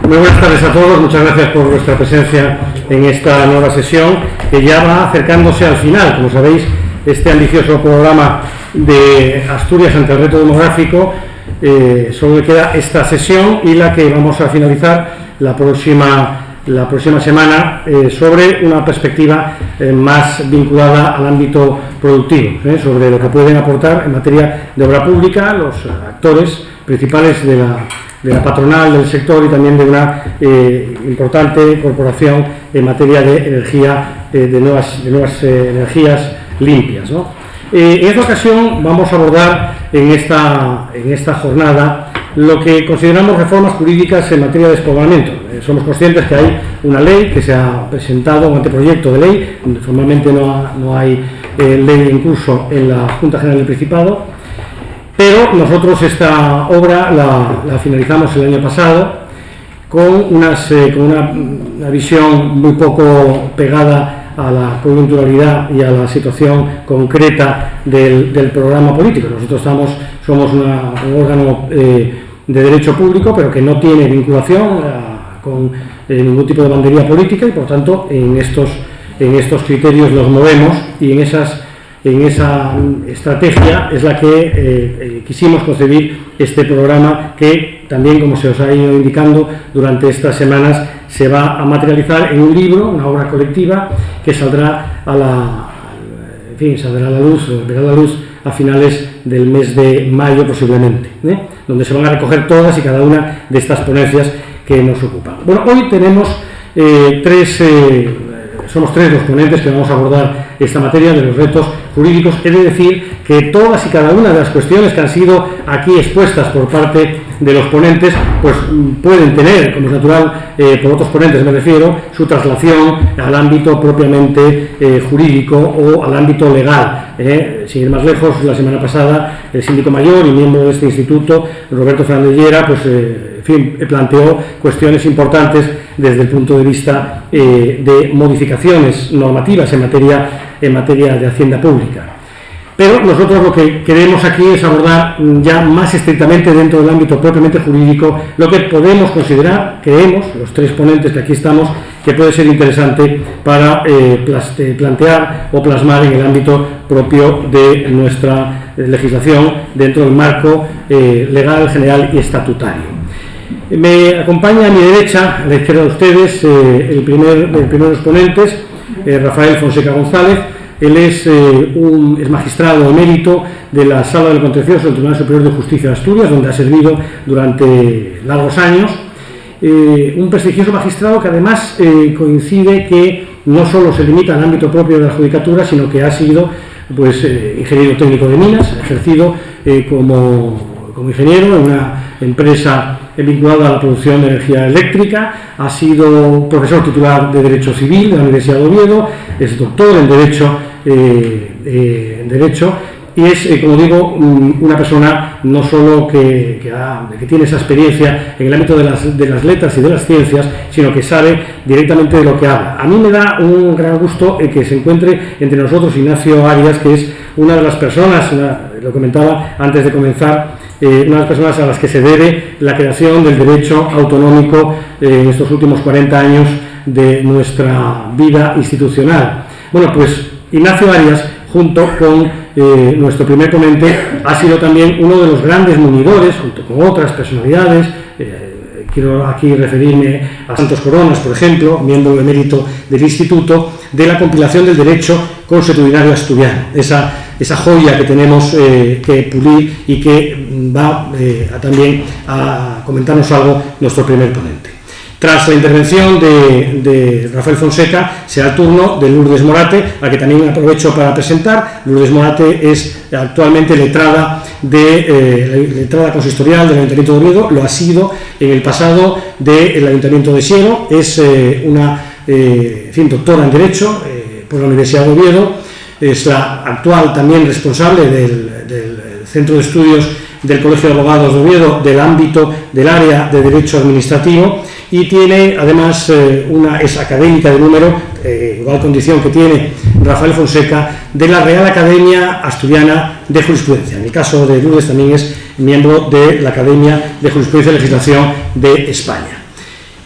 Muy buenas tardes a todos, muchas gracias por vuestra presencia en esta nueva sesión que ya va acercándose al final. Como sabéis, este ambicioso programa de Asturias ante el reto demográfico solo le queda esta sesión y la que vamos a finalizar la próxima semana sobre una perspectiva más vinculada al ámbito productivo, sobre lo que pueden aportar en materia de obra pública los actores principales de la patronal del sector y también de una importante corporación en materia de energía, de nuevas energías limpias, ¿no? En esta ocasión vamos a abordar en esta jornada lo que consideramos reformas jurídicas en materia de despoblamiento. Somos conscientes que hay una ley que se ha presentado, un anteproyecto de ley, formalmente no hay ley en curso en la Junta General del Principado, pero nosotros esta obra la finalizamos el año pasado con una visión muy poco pegada a la coyunturalidad y a la situación concreta del programa político. Nosotros somos un órgano de derecho público, pero que no tiene vinculación con ningún tipo de bandería política y, por tanto, en estos criterios los movemos y en esa estrategia es la que quisimos concebir este programa que también, como se os ha ido indicando durante estas semanas, se va a materializar en un libro, una obra colectiva que saldrá a la luz a finales del mes de mayo posiblemente, donde se van a recoger todas y cada una de estas ponencias que nos ocupan. Bueno, hoy tenemos somos tres los ponentes que vamos a abordar esta materia de los retos jurídicos. He de decir que todas y cada una de las cuestiones que han sido aquí expuestas por parte de los ponentes, pues pueden tener, como es natural, por otros ponentes me refiero, su traslación al ámbito propiamente jurídico o al ámbito legal. Sin ir más lejos, la semana pasada el síndico mayor y miembro de este instituto, Roberto Fernández Llera, pues planteó cuestiones importantes desde el punto de vista de modificaciones normativas en materia de hacienda pública. Pero nosotros lo que queremos aquí es abordar ya más estrictamente dentro del ámbito propiamente jurídico lo que podemos considerar, creemos, los tres ponentes que aquí estamos, que puede ser interesante para plantear o plasmar en el ámbito propio de nuestra legislación dentro del marco legal, general y estatutario. Me acompaña a mi derecha, a la izquierda de ustedes, el primer de los ponentes, Rafael Fonseca González. Él es magistrado emérito de la Sala del Contencioso del Tribunal Superior de Justicia de Asturias, donde ha servido durante largos años. Un prestigioso magistrado que además coincide que no solo se limita al ámbito propio de la judicatura, sino que ha sido ingeniero técnico de minas, ha ejercido como ingeniero en una empresa vinculada a la producción de energía eléctrica, ha sido profesor titular de Derecho Civil de la Universidad de Oviedo, es doctor en Derecho y es, como digo, una persona no solo que tiene esa experiencia en el ámbito de las letras y de las ciencias, sino que sabe directamente de lo que habla. A mí me da un gran gusto que se encuentre entre nosotros Ignacio Arias, que es una de las personas, lo comentaba antes de comenzar, una de las personas a las que se debe la creación del derecho autonómico en estos últimos 40 años de nuestra vida institucional. Bueno, pues Ignacio Arias, junto con nuestro primer ponente, ha sido también uno de los grandes munidores, junto con otras personalidades. Quiero aquí referirme a Santos Coronas, por ejemplo, miembro emérito del Instituto, de la compilación del derecho consuetudinario asturiano, esa joya que tenemos que pulir y que va también a comentarnos algo nuestro primer ponente. Tras la intervención de Rafael Fonseca, será el turno de Lourdes Morate, a que también aprovecho para presentar. Lourdes Morate es actualmente letrada consistorial del Ayuntamiento de Oviedo, lo ha sido en el pasado del Ayuntamiento de Siero, es una doctora en Derecho por la Universidad de Oviedo, es la actual también responsable del Centro de Estudios del Colegio de Abogados de Oviedo del área de Derecho Administrativo y tiene además es académica de número, igual condición que tiene Rafael Fonseca, de la Real Academia Asturiana de Jurisprudencia. En el caso de Lourdes también es miembro de la Academia de Jurisprudencia y Legislación de España.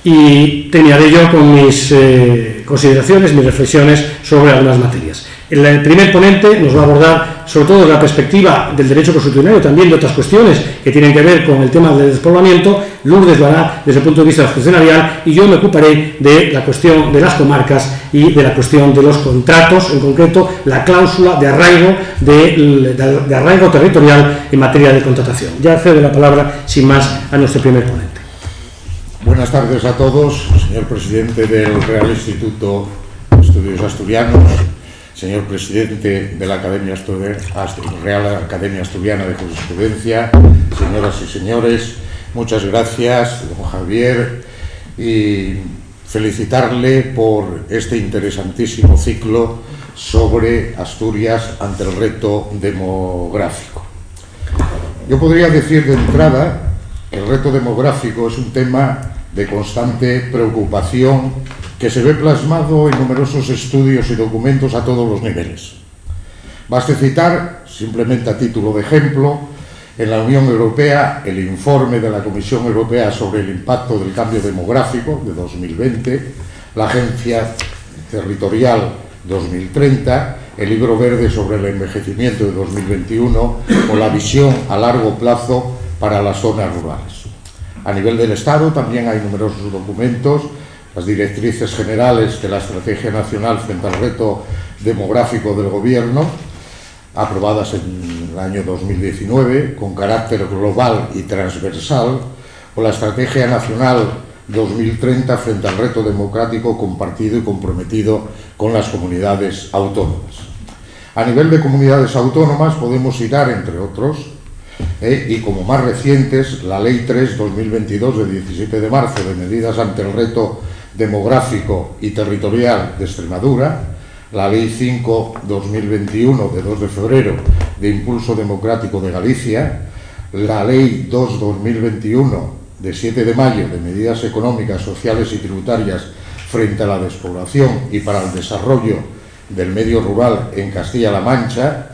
y terminaré yo con mis consideraciones, mis reflexiones sobre algunas materias. El primer ponente nos va a abordar sobre todo desde la perspectiva del derecho constitucional y también de otras cuestiones que tienen que ver con el tema del despoblamiento. Lourdes lo hará desde el punto de vista funcionarial y yo me ocuparé de la cuestión de las comarcas y de la cuestión de los contratos, en concreto la cláusula de arraigo, de arraigo territorial en materia de contratación. Ya cedo la palabra sin más a nuestro primer ponente. Buenas tardes a todos, señor presidente del Real Instituto de Estudios Asturianos, señor presidente de la Real Academia Asturiana de Jurisprudencia, señoras y señores, muchas gracias, don Javier, y felicitarle por este interesantísimo ciclo sobre Asturias ante el reto demográfico. Yo podría decir de entrada que el reto demográfico es un tema de constante preocupación que se ve plasmado en numerosos estudios y documentos a todos los niveles. Baste citar, simplemente a título de ejemplo, en la Unión Europea el informe de la Comisión Europea sobre el impacto del cambio demográfico de 2020, la Agencia Territorial 2030, el Libro Verde sobre el envejecimiento de 2021 o la visión a largo plazo para las zonas rurales. A nivel del Estado también hay numerosos documentos, las directrices generales de la Estrategia Nacional frente al reto demográfico del Gobierno, aprobadas en el año 2019, con carácter global y transversal, o la Estrategia Nacional 2030 frente al reto democrático compartido y comprometido con las comunidades autónomas. A nivel de comunidades autónomas podemos citar, entre otros, y como más recientes, la Ley 3/2022 de 17 de marzo de medidas ante el reto demográfico y territorial de Extremadura, la Ley 5/2021 de 2 de febrero de Impulso Democrático de Galicia, la Ley 2/2021 de 7 de mayo de medidas económicas, sociales y tributarias frente a la despoblación y para el desarrollo del medio rural en Castilla-La Mancha.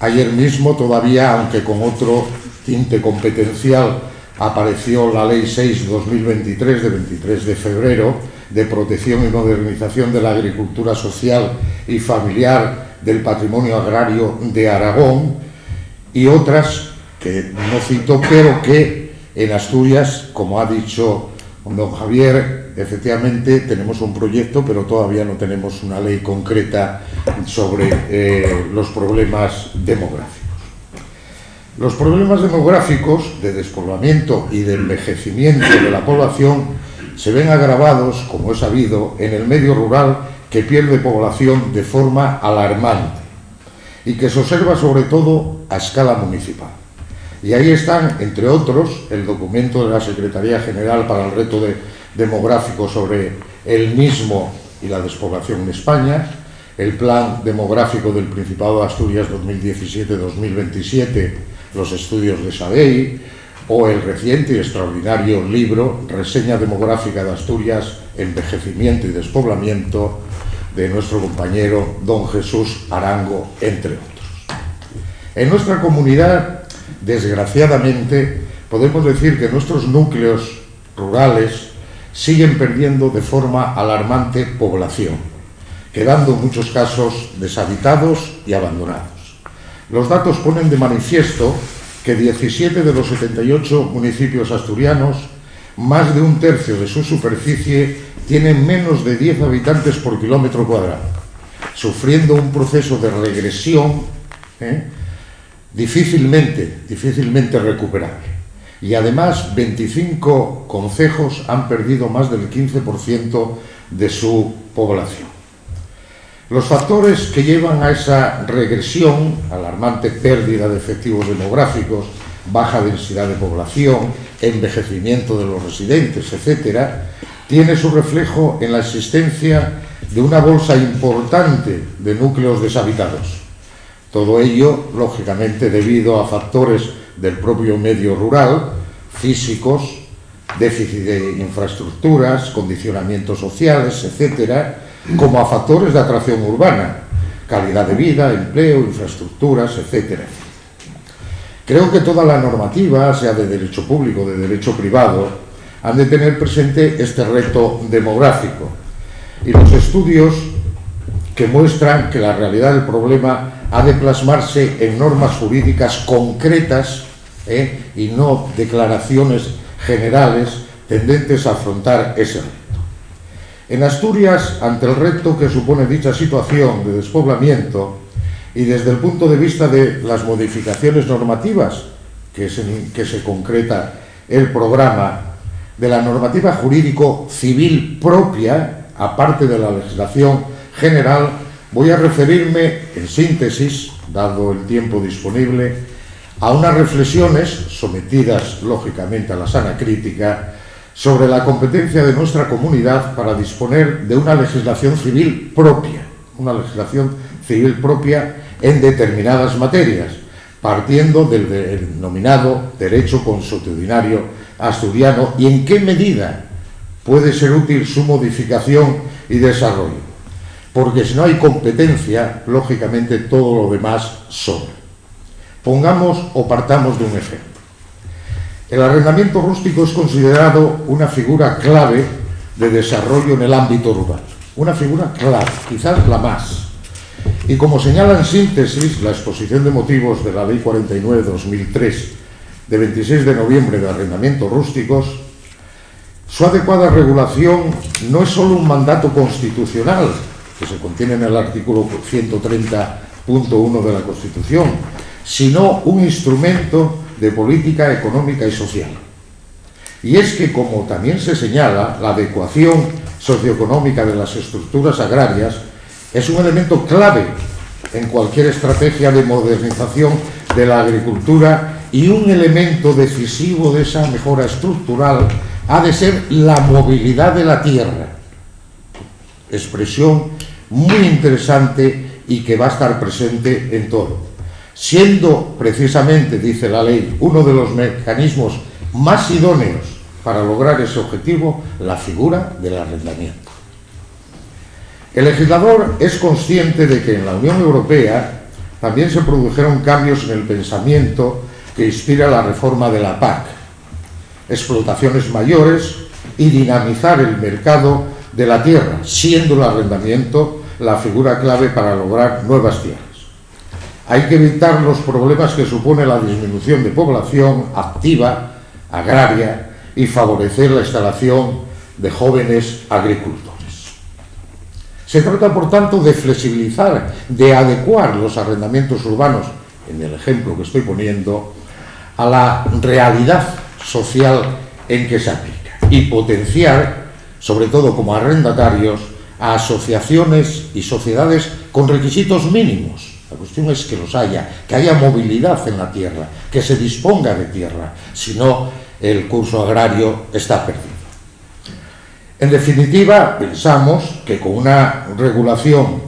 Ayer mismo, todavía, aunque con otro tinte competencial, apareció la Ley 6/2023 de 23 de febrero de protección y modernización de la agricultura social y familiar del patrimonio agrario de Aragón y otras que no cito, pero que en Asturias, como ha dicho don Javier, efectivamente tenemos un proyecto, pero todavía no tenemos una ley concreta sobre los problemas demográficos. Los problemas demográficos de despoblamiento y de envejecimiento de la población se ven agravados, como es sabido, en el medio rural, que pierde población de forma alarmante y que se observa sobre todo a escala municipal. Y ahí están, entre otros, el documento de la Secretaría General para el Reto Demográfico sobre el mismo y la despoblación en España, el Plan Demográfico del Principado de Asturias 2017-2027, los estudios de SADEI, o el reciente y extraordinario libro Reseña Demográfica de Asturias, Envejecimiento y Despoblamiento, de nuestro compañero don Jesús Arango, entre otros. En nuestra comunidad, desgraciadamente, podemos decir que nuestros núcleos rurales siguen perdiendo de forma alarmante población, quedando en muchos casos deshabitados y abandonados. Los datos ponen de manifiesto que 17 de los 78 municipios asturianos, más de un tercio de su superficie, tienen menos de 10 habitantes por kilómetro cuadrado, sufriendo un proceso de regresión difícilmente recuperable. Y además 25 concejos han perdido más del 15% de su población. Los factores que llevan a esa regresión, alarmante pérdida de efectivos demográficos, baja densidad de población, envejecimiento de los residentes, etc., tiene su reflejo en la existencia de una bolsa importante de núcleos deshabitados. Todo ello, lógicamente, debido a factores del propio medio rural, físicos, déficit de infraestructuras, condicionamientos sociales, etcétera, como a factores de atracción urbana, calidad de vida, empleo, infraestructuras, etcétera. Creo que toda la normativa, sea de derecho público o de derecho privado, han de tener presente este reto demográfico y los estudios que muestran que la realidad del problema ha de plasmarse en normas jurídicas concretas y no declaraciones generales tendentes a afrontar ese reto. En Asturias, ante el reto que supone dicha situación de despoblamiento y desde el punto de vista de las modificaciones normativas que se concreta el programa, de la normativa jurídico-civil propia, aparte de la legislación general, voy a referirme, en síntesis, dado el tiempo disponible, a unas reflexiones, sometidas lógicamente a la sana crítica, sobre la competencia de nuestra comunidad para disponer de una legislación civil propia en determinadas materias, partiendo del denominado derecho consuetudinario asturiano y en qué medida puede ser útil su modificación y desarrollo, porque si no hay competencia, lógicamente todo lo demás sobra. Pongamos o partamos de un ejemplo. El arrendamiento rústico es considerado una figura clave de desarrollo en el ámbito rural, una figura clave, quizás la más. Y como señala en síntesis la exposición de motivos de la Ley 49/2003 de 26 de noviembre de arrendamientos rústicos, su adecuada regulación no es solo un mandato constitucional, que se contiene en el artículo 130.1 de la Constitución, sino un instrumento de política económica y social. Y es que, como también se señala, la adecuación socioeconómica de las estructuras agrarias es un elemento clave en cualquier estrategia de modernización de la agricultura y un elemento decisivo de esa mejora estructural ha de ser la movilidad de la tierra, expresión muy interesante y que va a estar presente en todo, siendo precisamente, dice la ley, uno de los mecanismos más idóneos para lograr ese objetivo, la figura del arrendamiento. El legislador es consciente de que en la Unión Europea también se produjeron cambios en el pensamiento que inspira la reforma de la PAC, explotaciones mayores y dinamizar el mercado de la tierra, siendo el arrendamiento la figura clave para lograr nuevas tierras. Hay que evitar los problemas que supone la disminución de población activa, agraria, y favorecer la instalación de jóvenes agricultores. Se trata, por tanto, de flexibilizar, de adecuar los arrendamientos urbanos, en el ejemplo que estoy poniendo, a la realidad social en que se aplica y potenciar, sobre todo como arrendatarios, a asociaciones y sociedades con requisitos mínimos. La cuestión es que los haya, que haya movilidad en la tierra, que se disponga de tierra, si no el curso agrario está perdido. En definitiva, pensamos que con una regulación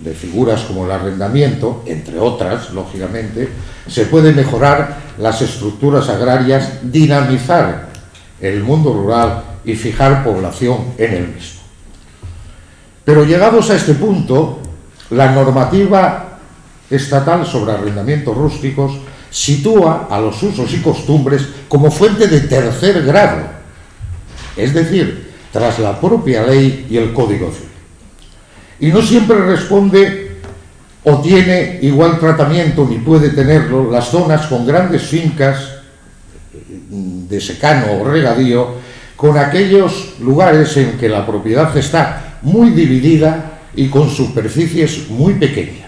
de figuras como el arrendamiento, entre otras, lógicamente, se puede mejorar las estructuras agrarias, dinamizar el mundo rural y fijar población en el mismo. Pero llegados a este punto, la normativa estatal sobre arrendamientos rústicos sitúa a los usos y costumbres como fuente de tercer grado, es decir, tras la propia ley y el Código Civil. Y no siempre responde o tiene igual tratamiento, ni puede tenerlo, las zonas con grandes fincas de secano o regadío, con aquellos lugares en que la propiedad está muy dividida y con superficies muy pequeñas.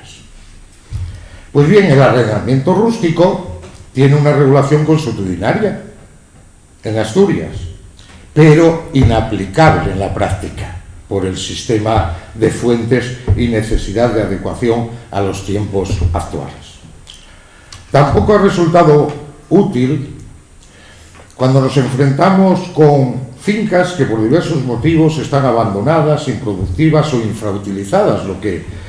Pues bien, el arrendamiento rústico tiene una regulación consuetudinaria en Asturias, pero inaplicable en la práctica por el sistema de fuentes y necesidad de adecuación a los tiempos actuales. Tampoco ha resultado útil cuando nos enfrentamos con fincas que por diversos motivos están abandonadas, improductivas o infrautilizadas, lo que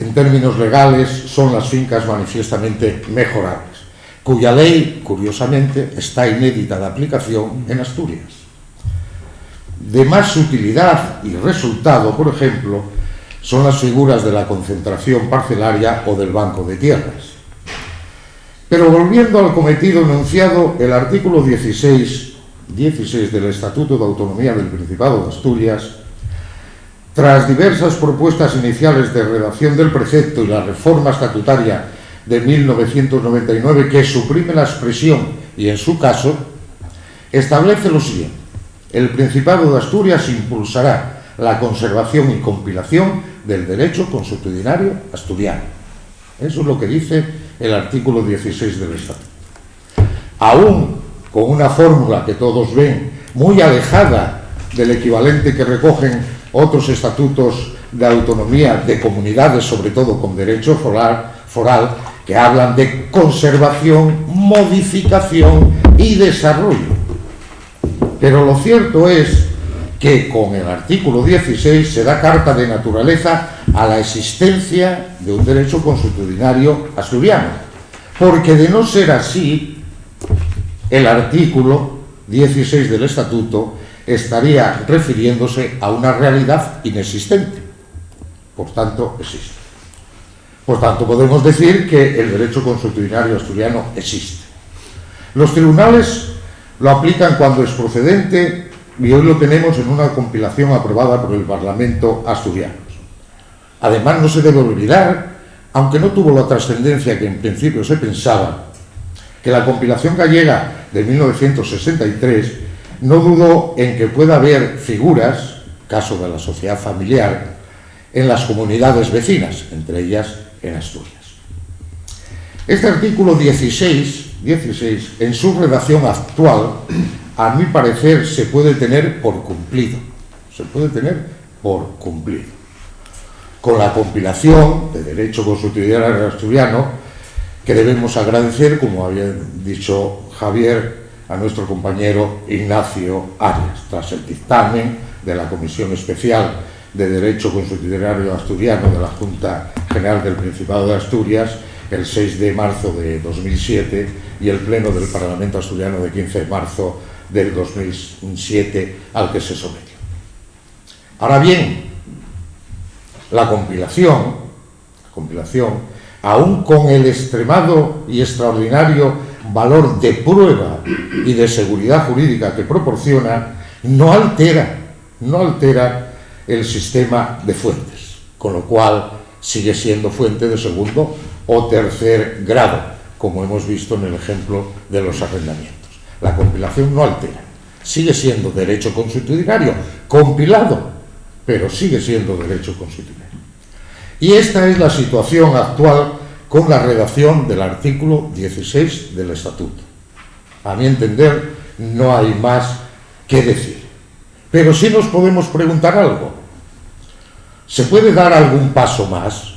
en términos legales son las fincas manifiestamente mejorables, cuya ley, curiosamente, está inédita de aplicación en Asturias. De más utilidad y resultado, por ejemplo, son las figuras de la concentración parcelaria o del banco de tierras. Pero volviendo al cometido enunciado, el artículo 16 16 del Estatuto de Autonomía del Principado de Asturias, tras diversas propuestas iniciales de redacción del precepto y la reforma estatutaria de 1999 que suprime la expresión y, en su caso, establece lo siguiente: el Principado de Asturias impulsará la conservación y compilación del derecho consuetudinario asturiano. Eso es lo que dice el artículo 16 del Estatuto. Aún con una fórmula que todos ven muy alejada del equivalente que recogen otros estatutos de autonomía de comunidades, sobre todo con derecho foral, que hablan de conservación, modificación y desarrollo. Pero lo cierto es que con el artículo 16 se da carta de naturaleza a la existencia de un derecho consuetudinario asturiano, porque de no ser así, el artículo 16 del Estatuto estaría refiriéndose a una realidad inexistente. Por tanto, existe. Por tanto, podemos decir que el derecho consuetudinario asturiano existe. Los tribunales lo aplican cuando es procedente y hoy lo tenemos en una compilación aprobada por el Parlamento asturiano. Además, no se debe olvidar, aunque no tuvo la trascendencia que en principio se pensaba, que la compilación gallega de 1963 no dudó en que pueda haber figuras, caso de la sociedad familiar, en las comunidades vecinas, entre ellas en Asturias. Este artículo 16, en su redacción actual, a mi parecer, se puede tener por cumplido. Se puede tener por cumplido. Con la compilación de derecho consuetudinario asturiano, que debemos agradecer, como había dicho Javier, a nuestro compañero Ignacio Arias, tras el dictamen de la Comisión Especial de Derecho Consuetudinario Asturiano de la Junta General del Principado de Asturias, el 6 de marzo de 2007, y el Pleno del Parlamento Asturiano de 15 de marzo del 2007, al que se sometió. Ahora bien, la compilación, aún con el extremado y extraordinario valor de prueba y de seguridad jurídica que proporciona, no altera el sistema de fuentes, con lo cual sigue siendo fuente de segundo o tercer grado, como hemos visto en el ejemplo de los arrendamientos. La compilación no altera, sigue siendo derecho consuetudinario, compilado, pero sigue siendo derecho consuetudinario. Y esta es la situación actual con la redacción del artículo 16 del Estatuto. A mi entender, no hay más que decir. Pero sí nos podemos preguntar algo. ¿Se puede dar algún paso más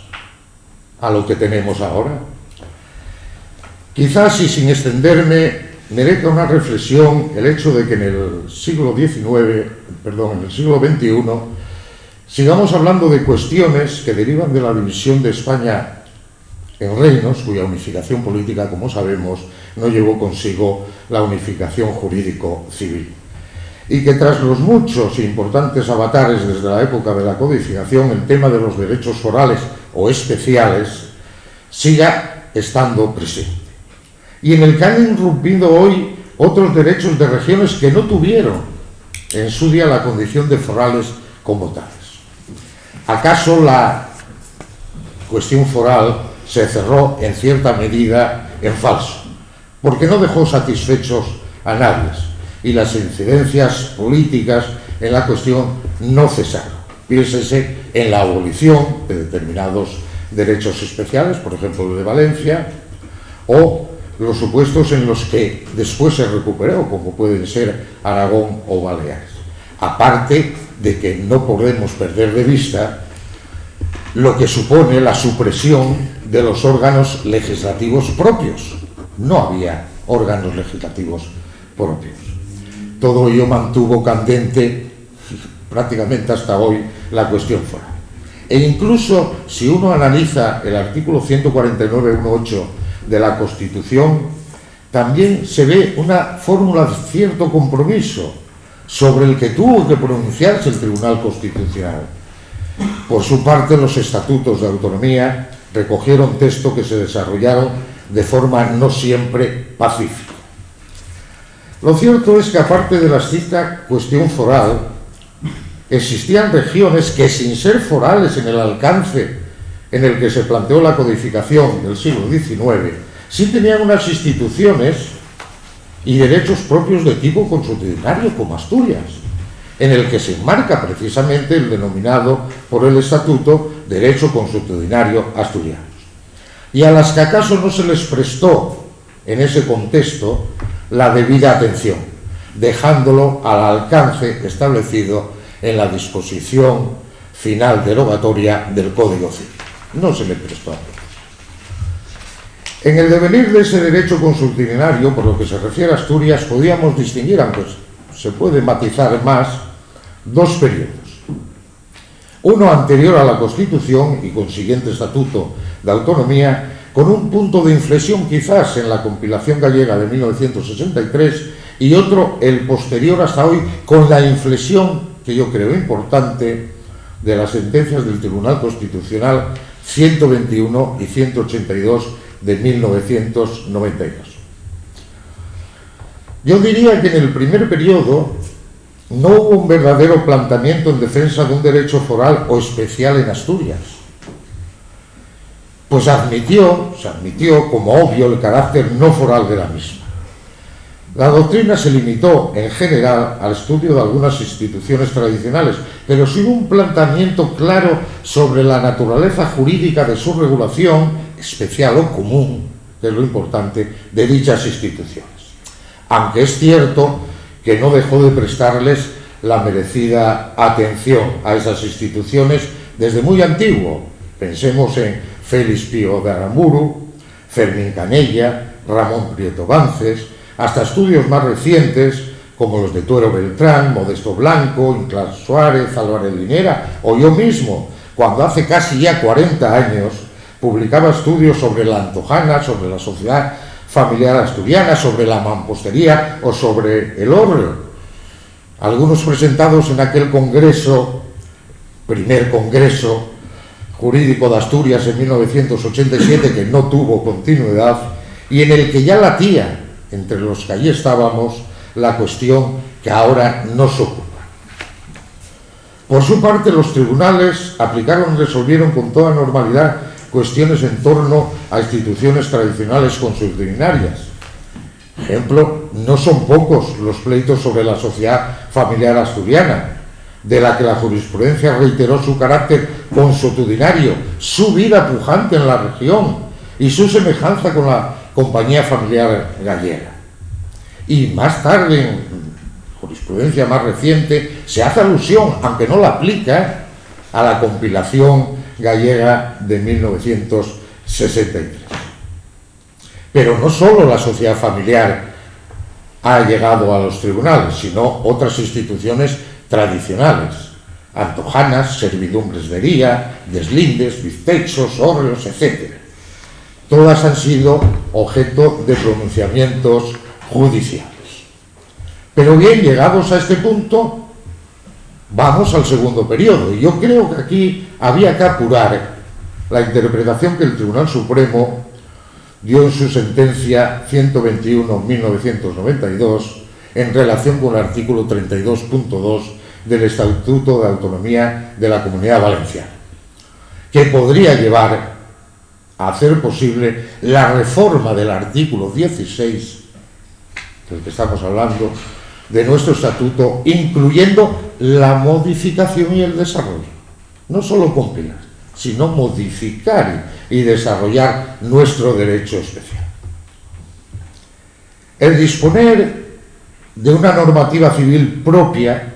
a lo que tenemos ahora? Quizás, y sin extenderme, merezca una reflexión el hecho de que en el siglo XXI, sigamos hablando de cuestiones que derivan de la división de España en reinos, cuya unificación política, como sabemos, no llevó consigo la unificación jurídico-civil. Y que tras los muchos e importantes avatares desde la época de la codificación, el tema de los derechos forales o especiales siga estando presente. Y en el que han irrumpido hoy otros derechos de regiones que no tuvieron en su día la condición de forales como tales. ¿Acaso la cuestión foral se cerró en cierta medida en falso? Porque no dejó satisfechos a nadie y las incidencias políticas en la cuestión no cesaron. Piénsese en la abolición de determinados derechos especiales, por ejemplo el de Valencia, o los supuestos en los que después se recuperó, como pueden ser Aragón o Baleares. Aparte de que no podemos perder de vista lo que supone la supresión de los órganos legislativos propios. No había órganos legislativos propios. Todo ello mantuvo candente prácticamente hasta hoy la cuestión foral. E incluso si uno analiza el artículo 149.1.8 de la Constitución, también se ve una fórmula de cierto compromiso sobre el que tuvo que pronunciarse el Tribunal Constitucional. Por su parte, los estatutos de autonomía recogieron textos que se desarrollaron de forma no siempre pacífica. Lo cierto es que, aparte de la estricta cuestión foral, existían regiones que, sin ser forales en el alcance en el que se planteó la codificación del siglo XIX, sí tenían unas instituciones y derechos propios de tipo consuetudinario, como Asturias, en el que se enmarca precisamente el denominado por el Estatuto Derecho Consuetudinario Asturiano, y a las que acaso no se les prestó en ese contexto la debida atención, dejándolo al alcance establecido en la disposición final derogatoria del Código Civil. No se le prestó atención. En el devenir de ese derecho consuetudinario, por lo que se refiere a Asturias, podíamos distinguir, aunque se puede matizar más, dos periodos. Uno anterior a la Constitución y consiguiente Estatuto de Autonomía, con un punto de inflexión quizás en la compilación gallega de 1963, y otro, el posterior hasta hoy, con la inflexión, que yo creo importante, de las sentencias del Tribunal Constitucional 121 y 182 de 1992. Yo diría que en el primer periodo no hubo un verdadero planteamiento en defensa de un derecho foral o especial en Asturias, pues se admitió como obvio el carácter no foral de la misma. La doctrina se limitó en general al estudio de algunas instituciones tradicionales, pero sin un planteamiento claro sobre la naturaleza jurídica de su regulación, especial o común, que es lo importante, de dichas instituciones. Aunque es cierto que no dejó de prestarles la merecida atención a esas instituciones desde muy antiguo. Pensemos en Félix Pío de Aramburu, Fermín Canella, Ramón Prieto Bances, hasta estudios más recientes como los de Tuero Beltrán, Modesto Blanco, Inclán Suárez, Álvarez Linera, o yo mismo, cuando hace casi ya 40 años publicaba estudios sobre la Antojana, sobre la sociedad familiar asturiana, sobre la mampostería o sobre el hórreo. Algunos presentados en aquel congreso, primer congreso jurídico de Asturias en 1987, que no tuvo continuidad, y en el que ya latía, entre los que allí estábamos, la cuestión que ahora nos ocupa. Por su parte, los tribunales aplicaron y resolvieron con toda normalidad cuestiones en torno a instituciones tradicionales consuetudinarias. Ejemplo, no son pocos los pleitos sobre la sociedad familiar asturiana, de la que la jurisprudencia reiteró su carácter consuetudinario, su vida pujante en la región y su semejanza con la compañía familiar gallega. Y más tarde, en jurisprudencia más reciente, se hace alusión, aunque no la aplica, a la compilación gallega de 1963. Pero no solo la sociedad familiar ha llegado a los tribunales, sino otras instituciones tradicionales, antojanas, servidumbres de día, deslindes, biztechos, hórreos, etc. Todas han sido objeto de pronunciamientos judiciales. Pero bien, llegados a este punto, vamos al segundo periodo, y yo creo que aquí había que apurar la interpretación que el Tribunal Supremo dio en su sentencia 121/1992 en relación con el artículo 32.2 del Estatuto de Autonomía de la Comunidad Valenciana, que podría llevar a hacer posible la reforma del artículo 16, del que estamos hablando, de nuestro estatuto, incluyendo la modificación y el desarrollo. No solo compilar, sino modificar y desarrollar nuestro derecho especial. El disponer de una normativa civil propia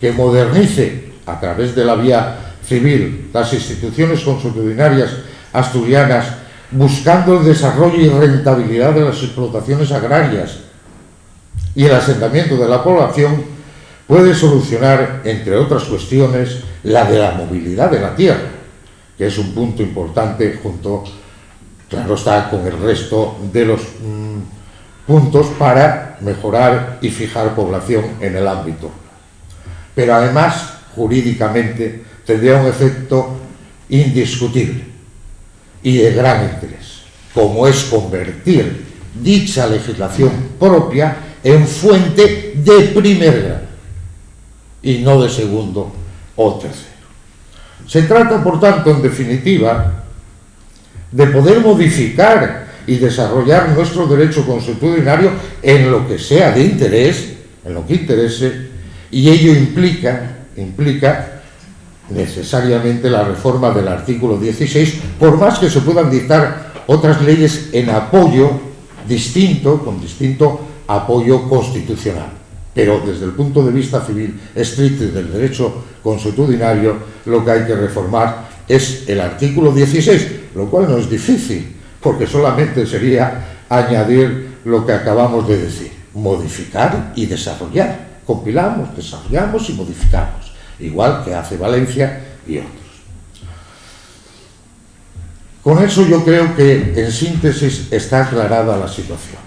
que modernice a través de la vía civil las instituciones consuetudinarias asturianas, buscando el desarrollo y rentabilidad de las explotaciones agrarias y el asentamiento de la población, puede solucionar, entre otras cuestiones, la de la movilidad de la tierra, que es un punto importante junto, claro está, con el resto de los puntos para mejorar y fijar población en el ámbito. Pero además, jurídicamente, tendría un efecto indiscutible y de gran interés, como es convertir dicha legislación propia en fuente de primer grado y no de segundo o tercero. Se trata, por tanto, en definitiva, de poder modificar y desarrollar nuestro derecho consuetudinario en lo que sea de interés, en lo que interese, y ello implica necesariamente la reforma del artículo 16, por más que se puedan dictar otras leyes en apoyo distinto, con distinto apoyo constitucional. Pero desde el punto de vista civil estricto del derecho consuetudinario, lo que hay que reformar es el artículo 16, lo cual no es difícil, porque solamente sería añadir lo que acabamos de decir, modificar y desarrollar. Compilamos, desarrollamos y modificamos, igual que hace Valencia y otros. Con eso yo creo que, en síntesis, está aclarada la situación.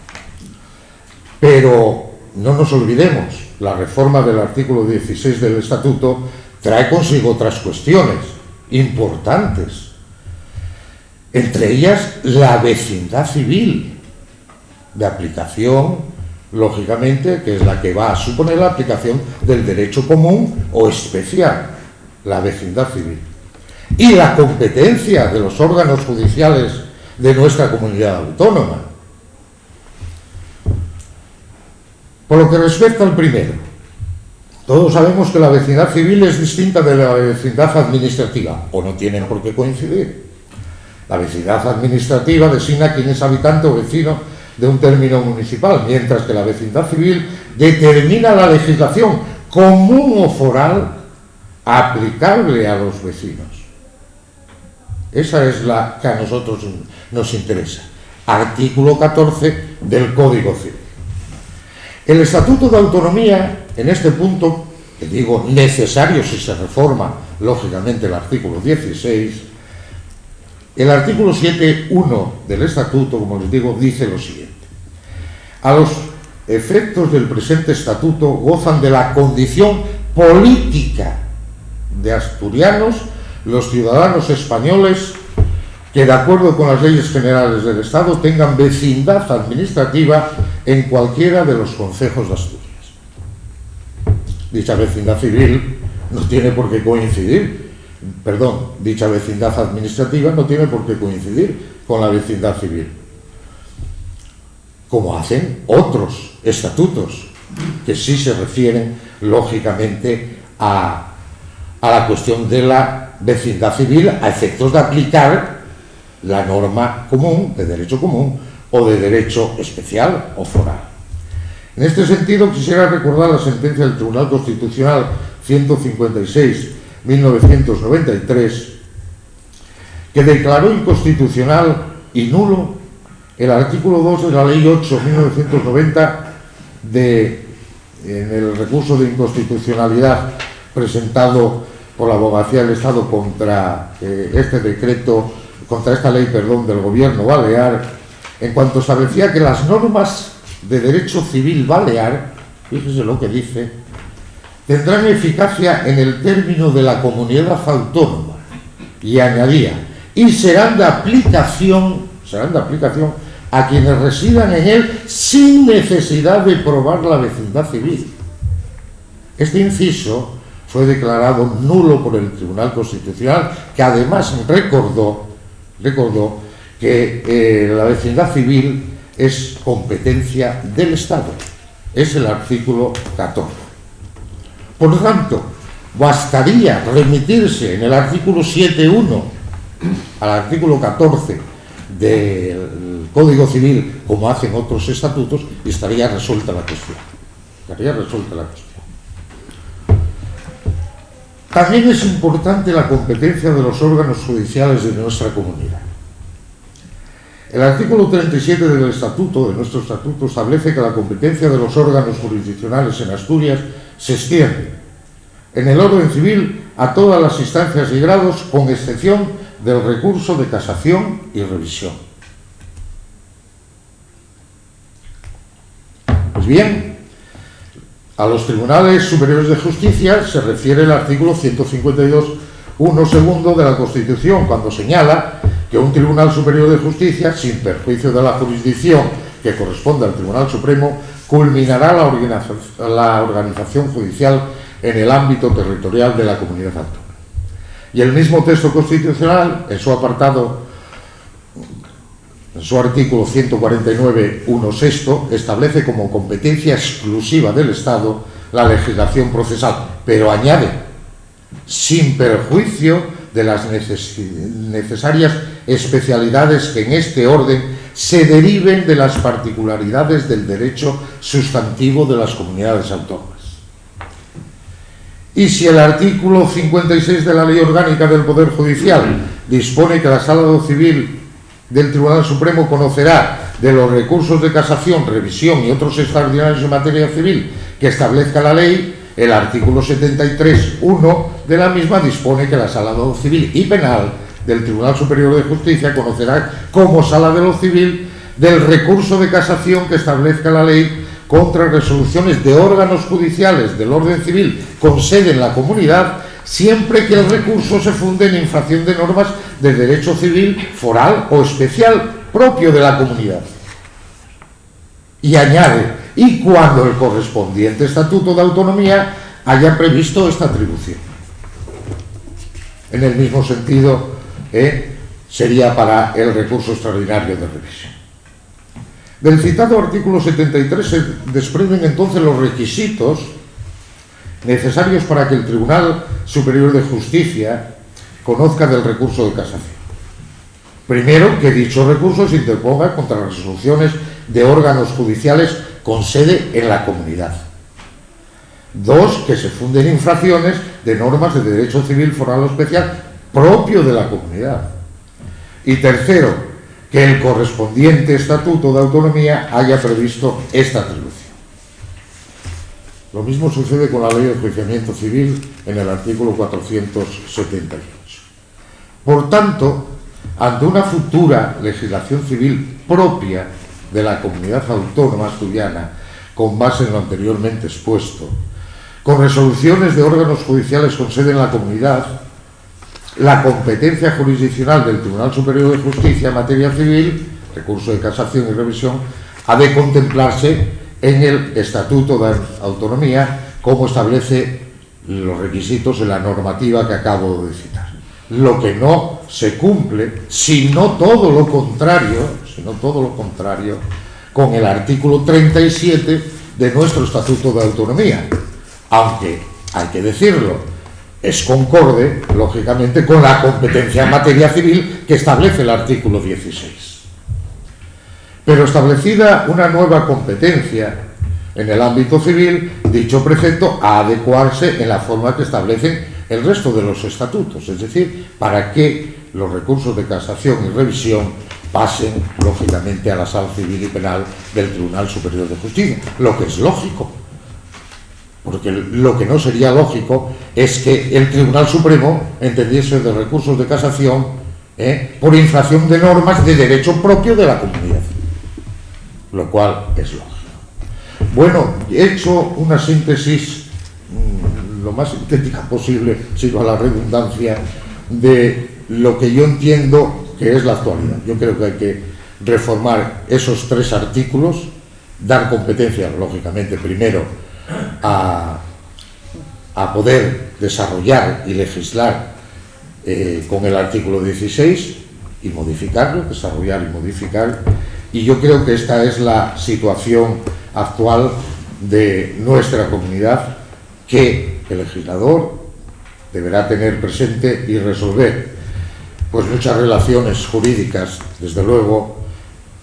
Pero no nos olvidemos, la reforma del artículo 16 del Estatuto trae consigo otras cuestiones importantes, entre ellas la vecindad civil, de aplicación, lógicamente, que es la que va a suponer la aplicación del derecho común o especial, la vecindad civil, y la competencia de los órganos judiciales de nuestra comunidad autónoma. Por lo que respecta al primero, todos sabemos que la vecindad civil es distinta de la vecindad administrativa, o no tienen por qué coincidir. La vecindad administrativa designa quién es habitante o vecino de un término municipal, mientras que la vecindad civil determina la legislación común o foral aplicable a los vecinos. Esa es la que a nosotros nos interesa. Artículo 14 del Código Civil. El Estatuto de Autonomía, en este punto, que digo necesario si se reforma, lógicamente, el artículo 16, el artículo 7.1 del Estatuto, como les digo, dice lo siguiente. A los efectos del presente Estatuto gozan de la condición política de asturianos los ciudadanos españoles que, de acuerdo con las leyes generales del Estado, tengan vecindad administrativa en cualquiera de los concejos de Asturias. Dicha vecindad civil no tiene por qué coincidir, dicha vecindad administrativa no tiene por qué coincidir con la vecindad civil, como hacen otros estatutos que sí se refieren, lógicamente, a la cuestión de la vecindad civil a efectos de aplicar la norma común, de derecho común, o de derecho especial o foral. En este sentido, quisiera recordar la sentencia del Tribunal Constitucional 156/1993, que declaró inconstitucional y nulo el artículo 2 de la Ley 8/1990 en el recurso de inconstitucionalidad presentado por la Abogacía del Estado contra este decreto, contra esta ley, del Gobierno balear, en cuanto establecía que las normas de derecho civil balear, fíjese lo que dice, tendrán eficacia en el término de la comunidad autónoma, y añadía, y serán de aplicación a quienes residan en él sin necesidad de probar la vecindad civil. Este inciso fue declarado nulo por el Tribunal Constitucional, que además recordó que la vecindad civil es competencia del Estado. Es el artículo 14. Por lo tanto, bastaría remitirse en el artículo 7.1 al artículo 14 del Código Civil, como hacen otros estatutos, y estaría resuelta la cuestión. También es importante la competencia de los órganos judiciales de nuestra comunidad. El artículo 37 del Estatuto, de nuestro Estatuto, establece que la competencia de los órganos jurisdiccionales en Asturias se extiende, en el orden civil, a todas las instancias y grados, con excepción del recurso de casación y revisión. Pues bien, a los tribunales superiores de justicia se refiere el artículo 152.1 segundo de la Constitución, cuando señala que un tribunal superior de justicia, sin perjuicio de la jurisdicción que corresponde al Tribunal Supremo, culminará la organización judicial en el ámbito territorial de la comunidad autónoma. Y el mismo texto constitucional, en su apartado, en su artículo 149.1 establece como competencia exclusiva del Estado la legislación procesal, pero añade, sin perjuicio de las necesarias especialidades que en este orden se deriven de las particularidades del derecho sustantivo de las comunidades autónomas. Y si el artículo 56 de la Ley Orgánica del Poder Judicial dispone que la Sala de lo Civil del Tribunal Supremo conocerá de los recursos de casación, revisión y otros extraordinarios en materia civil que establezca la ley, el artículo 73.1 de la misma dispone que la Sala de lo Civil y Penal del Tribunal Superior de Justicia conocerá como Sala de lo Civil del recurso de casación que establezca la ley contra resoluciones de órganos judiciales del orden civil con sede en la comunidad, siempre que el recurso se funde en infracción de normas de derecho civil foral o especial propio de la comunidad. Y añade, y cuando el correspondiente Estatuto de Autonomía haya previsto esta atribución. En el mismo sentido, sería para el recurso extraordinario de revisión. Del citado artículo 73 se desprenden entonces los requisitos necesarios para que el Tribunal Superior de Justicia conozca del recurso de casación. Primero, que dicho recurso se interponga contra resoluciones de órganos judiciales con sede en la comunidad. Dos, que se funden infracciones de normas de derecho civil foral o especial propio de la comunidad. Y tercero, que el correspondiente Estatuto de Autonomía haya previsto esta atribución. Lo mismo sucede con la Ley de Enjuiciamiento Civil en el artículo 478. Por tanto, ante una futura legislación civil propia de la comunidad autónoma asturiana, con base en lo anteriormente expuesto, con resoluciones de órganos judiciales con sede en la comunidad, la competencia jurisdiccional del Tribunal Superior de Justicia en materia civil, recurso de casación y revisión, ha de contemplarse en el Estatuto de Autonomía, como establece los requisitos en la normativa que acabo de citar. Lo que no se cumple, sino todo lo contrario, con el artículo 37 de nuestro Estatuto de Autonomía, aunque hay que decirlo, es concorde, lógicamente, con la competencia en materia civil que establece el artículo 16. Pero establecida una nueva competencia en el ámbito civil, dicho precepto ha de adecuarse en la forma que establecen el resto de los estatutos, es decir, para que los recursos de casación y revisión pasen, lógicamente, a la Sala Civil y Penal del Tribunal Superior de Justicia, lo que es lógico. Porque lo que no sería lógico es que el Tribunal Supremo entendiese de recursos de casación por infracción de normas de derecho propio de la comunidad, lo cual es lógico. Bueno, he hecho una síntesis lo más sintética posible, sino a la redundancia, de lo que yo entiendo que es la actualidad. Yo creo que hay que reformar esos 3 artículos, dar competencia, lógicamente, primero a poder desarrollar y legislar con el artículo 16 y modificarlo, desarrollar y modificar, y yo creo que esta es la situación actual de nuestra comunidad que el legislador deberá tener presente y resolver, pues muchas relaciones jurídicas, desde luego,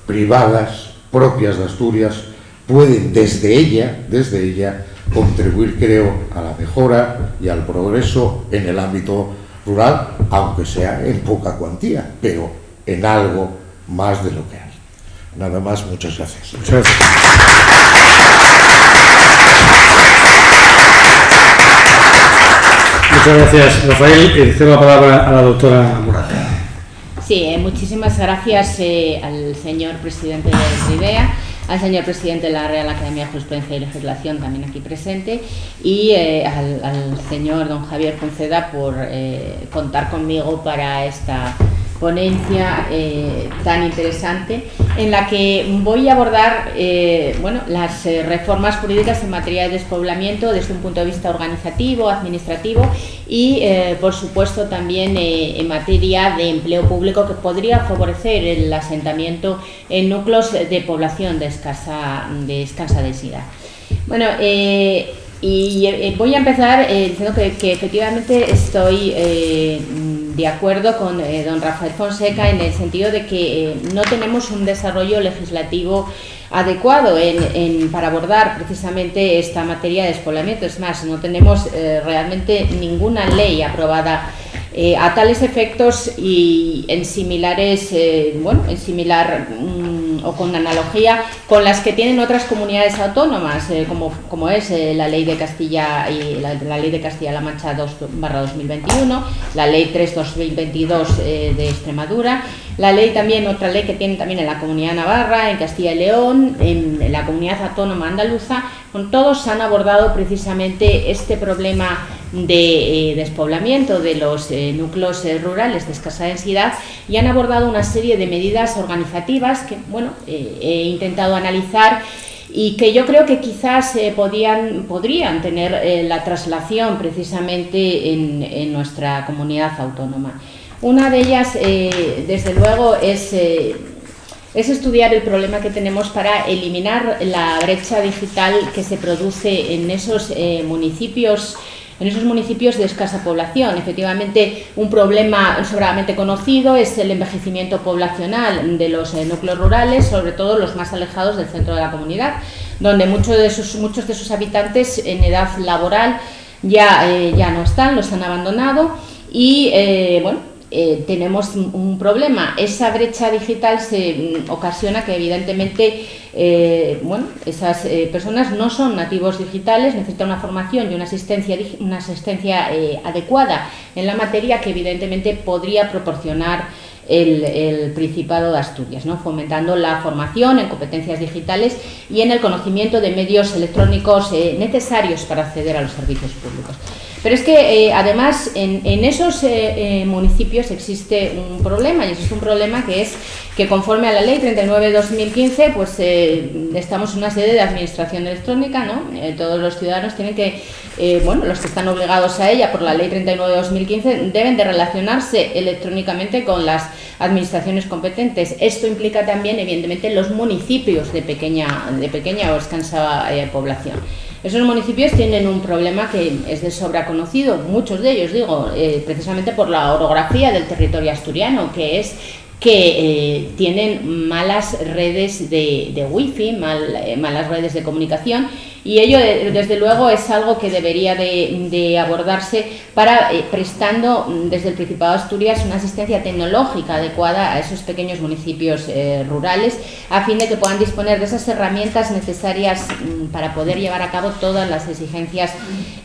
privadas, propias de Asturias, pueden desde ella contribuir, creo, a la mejora y al progreso en el ámbito rural, aunque sea en poca cuantía, pero en algo más de lo que hay. Nada más, muchas gracias. Muchas gracias. Muchas gracias, Rafael. Cedo la palabra a la doctora Morata. Sí, muchísimas gracias al señor presidente de RIDEA, al señor presidente de la Real Academia de Jurisprudencia y Legislación, también aquí presente, y al señor don Javier Ponceda por contar conmigo para esta ponencia tan interesante, en la que voy a abordar bueno, las reformas jurídicas en materia de despoblamiento desde un punto de vista organizativo, administrativo y, por supuesto, también en materia de empleo público, que podría favorecer el asentamiento en núcleos de población de escasa densidad. Bueno, voy a empezar diciendo que efectivamente estoy de acuerdo con don Rafael Fonseca en el sentido de que no tenemos un desarrollo legislativo adecuado para abordar precisamente esta materia de despoblamiento. Es más, no tenemos realmente ninguna ley aprobada a tales efectos y en similares, o con analogía con las que tienen otras comunidades autónomas, como es la Ley de Castilla y la Ley de Castilla-La Mancha 2/2021, la Ley 3/2022 de Extremadura, la ley también, otra ley que tienen también en la Comunidad de Navarra, en Castilla y León, en la Comunidad Autónoma Andaluza. Todos han abordado precisamente este problema de despoblamiento de los núcleos rurales de escasa densidad y han abordado una serie de medidas organizativas que, bueno, he intentado analizar y que yo creo que quizás podrían tener la traslación precisamente en nuestra comunidad autónoma. Una de ellas, desde luego, es estudiar el problema que tenemos para eliminar la brecha digital que se produce en esos municipios de escasa población. Efectivamente, un problema sobradamente conocido es el envejecimiento poblacional de los núcleos rurales, sobre todo los más alejados del centro de la comunidad, donde muchos de sus habitantes en edad laboral ya no están, los han abandonado y, tenemos un problema. Esa brecha digital se ocasiona que evidentemente esas personas no son nativos digitales, necesitan una formación y una asistencia adecuada en la materia que evidentemente podría proporcionar el Principado de Asturias, ¿no? Fomentando la formación en competencias digitales y en el conocimiento de medios electrónicos necesarios para acceder a los servicios públicos. Pero es que además en esos municipios existe un problema, y existe un problema que es que conforme a la Ley 39/2015 pues estamos en una sede de administración electrónica, ¿no? Todos los ciudadanos tienen que, los que están obligados a ella por la Ley 39/2015 deben de relacionarse electrónicamente con las administraciones competentes. Esto implica también evidentemente los municipios de pequeña o escasa población. Esos municipios tienen un problema que es de sobra conocido, muchos de ellos, precisamente por la orografía del territorio asturiano, que es que tienen malas redes de wifi, malas redes de comunicación, y ello desde luego es algo que debería de abordarse para prestando desde el Principado de Asturias una asistencia tecnológica adecuada a esos pequeños municipios rurales, a fin de que puedan disponer de esas herramientas necesarias para poder llevar a cabo todas las exigencias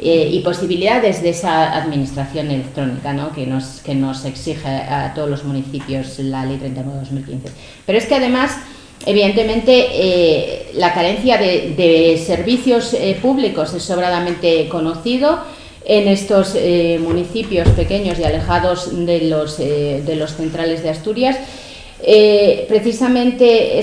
y posibilidades de esa administración electrónica, ¿no? que nos exige a todos los municipios la Ley 39/2015. Pero es que además, evidentemente, la carencia de servicios públicos es sobradamente conocido en estos municipios pequeños y alejados de los centrales de Asturias. Precisamente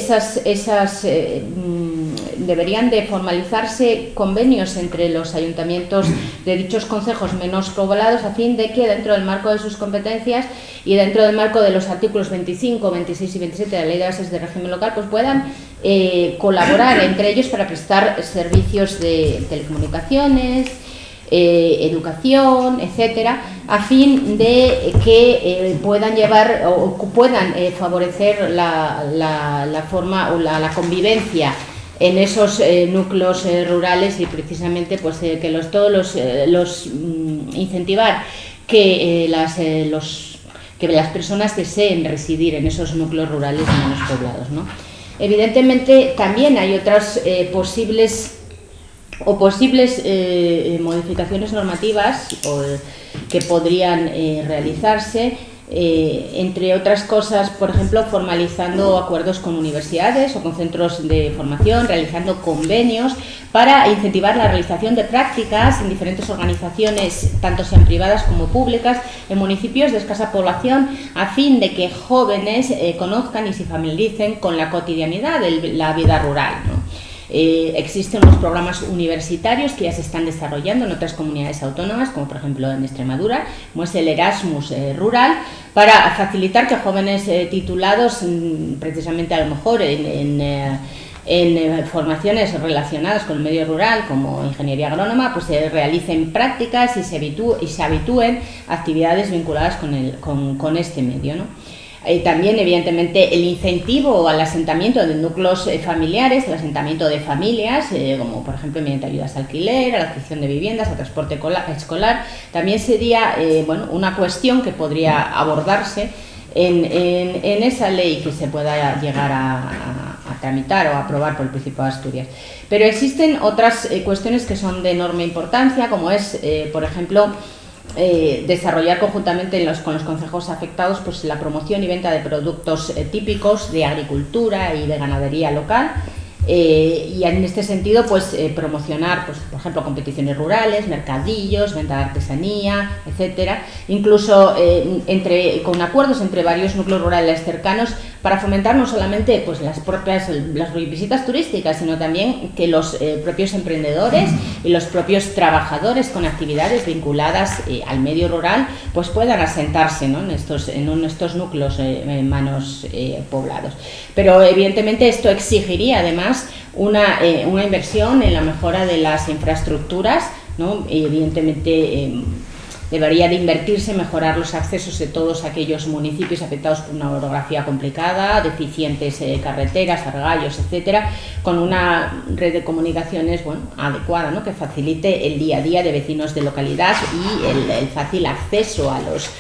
deberían de formalizarse convenios entre los ayuntamientos de dichos concejos menos poblados, a fin de que dentro del marco de sus competencias y dentro del marco de los artículos 25, 26 y 27 de la Ley de Bases de Régimen Local, pues puedan colaborar entre ellos para prestar servicios de telecomunicaciones, educación, etcétera, a fin de que puedan llevar o puedan favorecer la forma o la convivencia en esos núcleos rurales y precisamente pues que incentivar que las personas deseen residir en esos núcleos rurales menos poblados, ¿no? Evidentemente también hay otras posibles modificaciones normativas que podrían realizarse entre otras cosas, por ejemplo, formalizando acuerdos con universidades o con centros de formación, realizando convenios para incentivar la realización de prácticas en diferentes organizaciones, tanto sean privadas como públicas, en municipios de escasa población, a fin de que jóvenes conozcan y se familiaricen con la cotidianidad de la vida rural, ¿no? Existen unos programas universitarios que ya se están desarrollando en otras comunidades autónomas, como por ejemplo en Extremadura, como es el Erasmus Rural, para facilitar que jóvenes titulados, precisamente a lo mejor en formaciones relacionadas con el medio rural, como ingeniería agrónoma, pues se realicen prácticas y se habitúen a actividades vinculadas con este medio, ¿no? También, evidentemente, el incentivo al asentamiento de núcleos familiares, el asentamiento de familias, como por ejemplo mediante ayudas al alquiler, a la adquisición de viviendas, al transporte escolar, también sería una cuestión que podría abordarse en esa ley que se pueda llegar a tramitar o aprobar por el Principado de Asturias. Pero existen otras cuestiones que son de enorme importancia, como es, por ejemplo, desarrollar conjuntamente con los concejos afectados pues la promoción y venta de productos típicos de agricultura y de ganadería local, y en este sentido pues promocionar, pues, por ejemplo, competiciones rurales, mercadillos, venta de artesanía, etcétera, incluso con acuerdos entre varios núcleos rurales cercanos, para fomentar no solamente pues las visitas turísticas, sino también que los propios emprendedores y los propios trabajadores con actividades vinculadas al medio rural pues puedan asentarse, ¿no?, en estos núcleos manos poblados. Pero evidentemente esto exigiría además una inversión en la mejora de las infraestructuras, ¿no? Evidentemente debería de invertirse en mejorar los accesos de todos aquellos municipios afectados por una orografía complicada, deficientes carreteras, argallos, etcétera, con una red de comunicaciones adecuada, ¿no?, que facilite el día a día de vecinos de localidad y el fácil acceso a los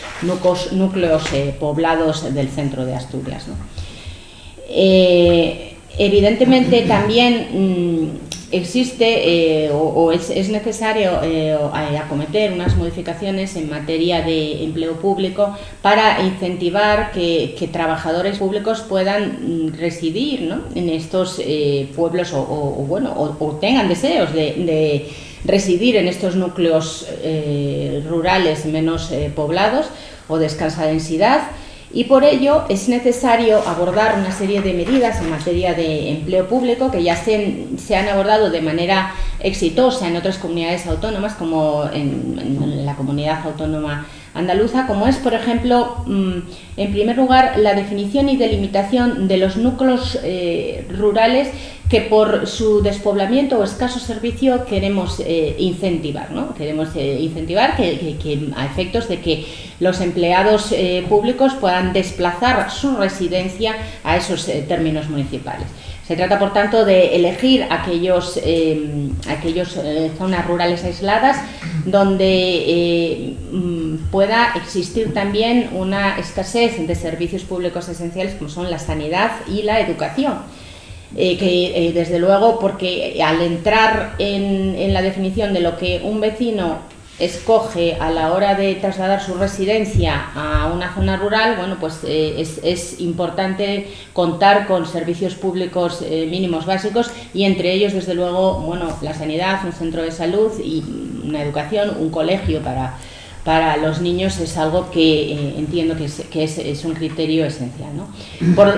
núcleos poblados del centro de Asturias, ¿no? Evidentemente también existe es necesario acometer unas modificaciones en materia de empleo público para incentivar que trabajadores públicos puedan residir, ¿no?, en estos pueblos o tengan deseos de residir en estos núcleos rurales menos poblados o de escasa densidad. Y por ello es necesario abordar una serie de medidas en materia de empleo público que ya se han abordado de manera exitosa en otras comunidades autónomas, como en la comunidad autónoma andaluza, como es, por ejemplo, en primer lugar, la definición y delimitación de los núcleos rurales que por su despoblamiento o escaso servicio queremos incentivar, ¿no? Queremos incentivar que a efectos de que los empleados públicos puedan desplazar su residencia a esos términos municipales. Se trata, por tanto, de elegir aquellos zonas rurales aisladas donde pueda existir también una escasez de servicios públicos esenciales como son la sanidad y la educación. Desde luego, porque al entrar en la definición de lo que un vecino escoge a la hora de trasladar su residencia a una zona rural, pues es importante contar con servicios públicos mínimos básicos, y entre ellos, desde luego, la sanidad, un centro de salud y una educación, un colegio para los niños es algo que entiendo que es un criterio esencial, ¿no?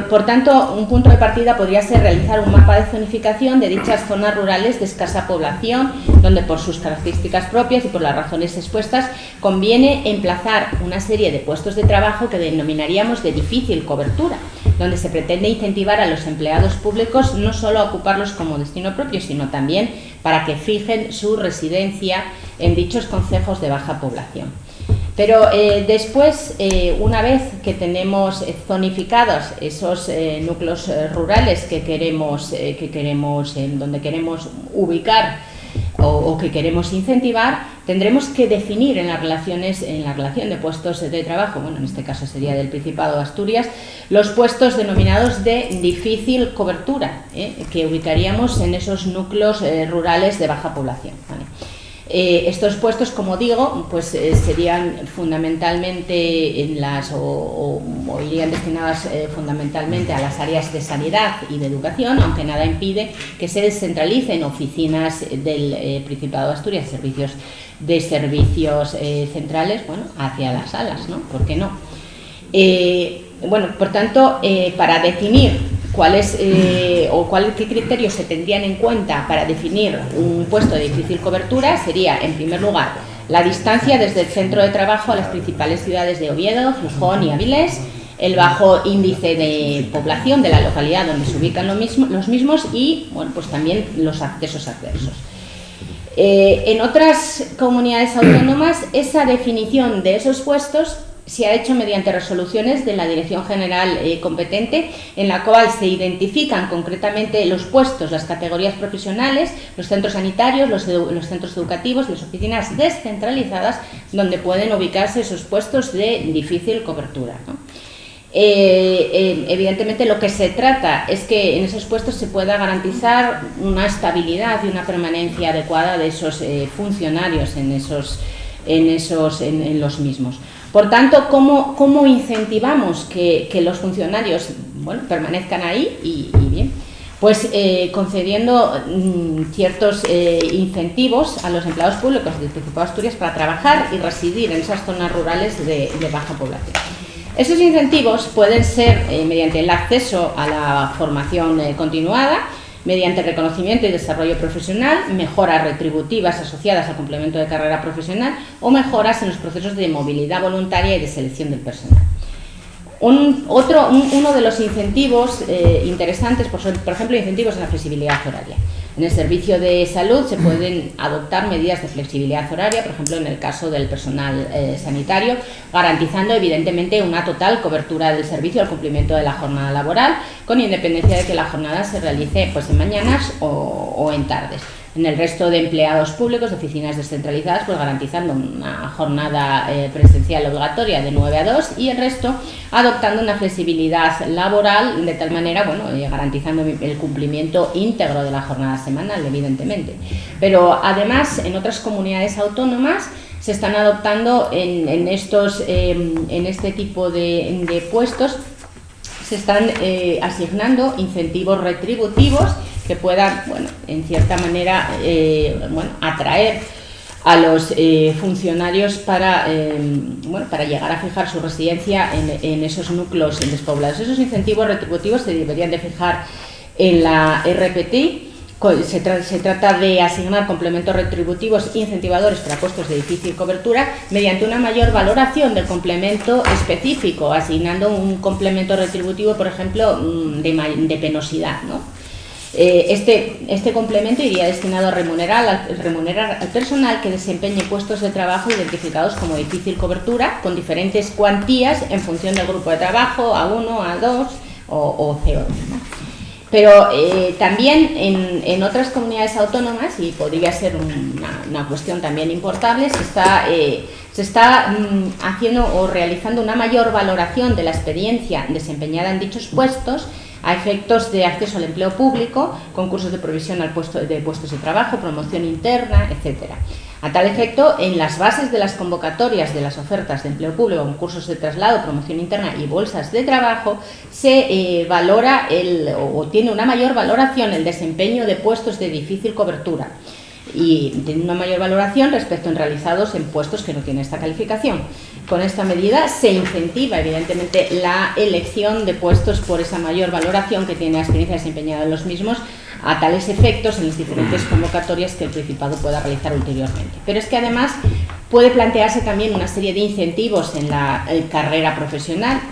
Por tanto, un punto de partida podría ser realizar un mapa de zonificación de dichas zonas rurales de escasa población, donde por sus características propias y por las razones expuestas conviene emplazar una serie de puestos de trabajo que denominaríamos de difícil cobertura, donde se pretende incentivar a los empleados públicos no solo a ocuparlos como destino propio, sino también para que fijen su residencia en dichos concejos de baja población. Pero después, una vez que tenemos zonificados esos núcleos rurales que queremos donde queremos ubicar o que queremos incentivar, tendremos que definir en la relación de puestos de trabajo, en este caso sería del Principado de Asturias, los puestos denominados de difícil cobertura, que ubicaríamos en esos núcleos rurales de baja población, ¿vale? Estos puestos, como digo, pues serían fundamentalmente o irían destinadas fundamentalmente a las áreas de sanidad y de educación, aunque nada impide que se descentralicen oficinas del Principado de Asturias, servicios centrales, bueno, hacia las salas, ¿no? ¿Por qué no? Bueno, por tanto, para definir qué criterios se tendrían en cuenta para definir un puesto de difícil cobertura, sería, en primer lugar, la distancia desde el centro de trabajo a las principales ciudades de Oviedo, Gijón y Avilés, el bajo índice de población de la localidad donde se ubican los mismos y, bueno, pues también los accesos adversos. En otras comunidades autónomas, esa definición de esos puestos se ha hecho mediante resoluciones de la Dirección General competente, en la cual se identifican concretamente los puestos, las categorías profesionales, los centros sanitarios, los centros educativos y las oficinas descentralizadas donde pueden ubicarse esos puestos de difícil cobertura, ¿no? Evidentemente lo que se trata es que en esos puestos se pueda garantizar una estabilidad y una permanencia adecuada de esos funcionarios en los mismos. Por tanto, ¿cómo incentivamos que los funcionarios, bueno, permanezcan ahí y bien? Pues concediendo ciertos incentivos a los empleados públicos del Principado de Asturias para trabajar y residir en esas zonas rurales de baja población. Esos incentivos pueden ser mediante el acceso a la formación continuada, mediante reconocimiento y desarrollo profesional, mejoras retributivas asociadas al complemento de carrera profesional o mejoras en los procesos de movilidad voluntaria y de selección del personal. Uno de los incentivos interesantes, por ejemplo, incentivos en la flexibilidad horaria. En el servicio de salud se pueden adoptar medidas de flexibilidad horaria, por ejemplo, en el caso del personal sanitario, garantizando evidentemente una total cobertura del servicio al cumplimiento de la jornada laboral, con independencia de que la jornada se realice pues en mañanas o en tardes. En el resto de empleados públicos de oficinas descentralizadas, pues garantizando una jornada presencial obligatoria de 9 a 2 y el resto adoptando una flexibilidad laboral de tal manera, bueno, garantizando el cumplimiento íntegro de la jornada semanal, evidentemente. Pero además, en otras comunidades autónomas se están adoptando en este tipo de puestos, se están asignando incentivos retributivos que puedan, bueno, en cierta manera, atraer a los funcionarios para llegar a fijar su residencia en esos núcleos despoblados. Esos incentivos retributivos se deberían de fijar en la RPT. Se trata de asignar complementos retributivos incentivadores para puestos de difícil cobertura mediante una mayor valoración del complemento específico, asignando un complemento retributivo, por ejemplo, de penosidad, ¿no? Este complemento iría destinado a remunerar al personal que desempeñe puestos de trabajo identificados como difícil cobertura, con diferentes cuantías en función del grupo de trabajo, A1, A2 o CO2, ¿no? Pero también en otras comunidades autónomas, y podría ser una cuestión también importable, se está haciendo o realizando una mayor valoración de la experiencia desempeñada en dichos puestos a efectos de acceso al empleo público, concursos de provisión de puestos de trabajo, promoción interna, etcétera. A tal efecto, en las bases de las convocatorias de las ofertas de empleo público, concursos de traslado, promoción interna y bolsas de trabajo, se valora o tiene una mayor valoración el desempeño de puestos de difícil cobertura y tiene una mayor valoración respecto en realizados en puestos que no tienen esta calificación. Con esta medida se incentiva evidentemente la elección de puestos por esa mayor valoración que tiene la experiencia desempeñada en los mismos, a tales efectos en las diferentes convocatorias que el Principado pueda realizar ulteriormente. Pero es que además puede plantearse también una serie de incentivos en la carrera profesional,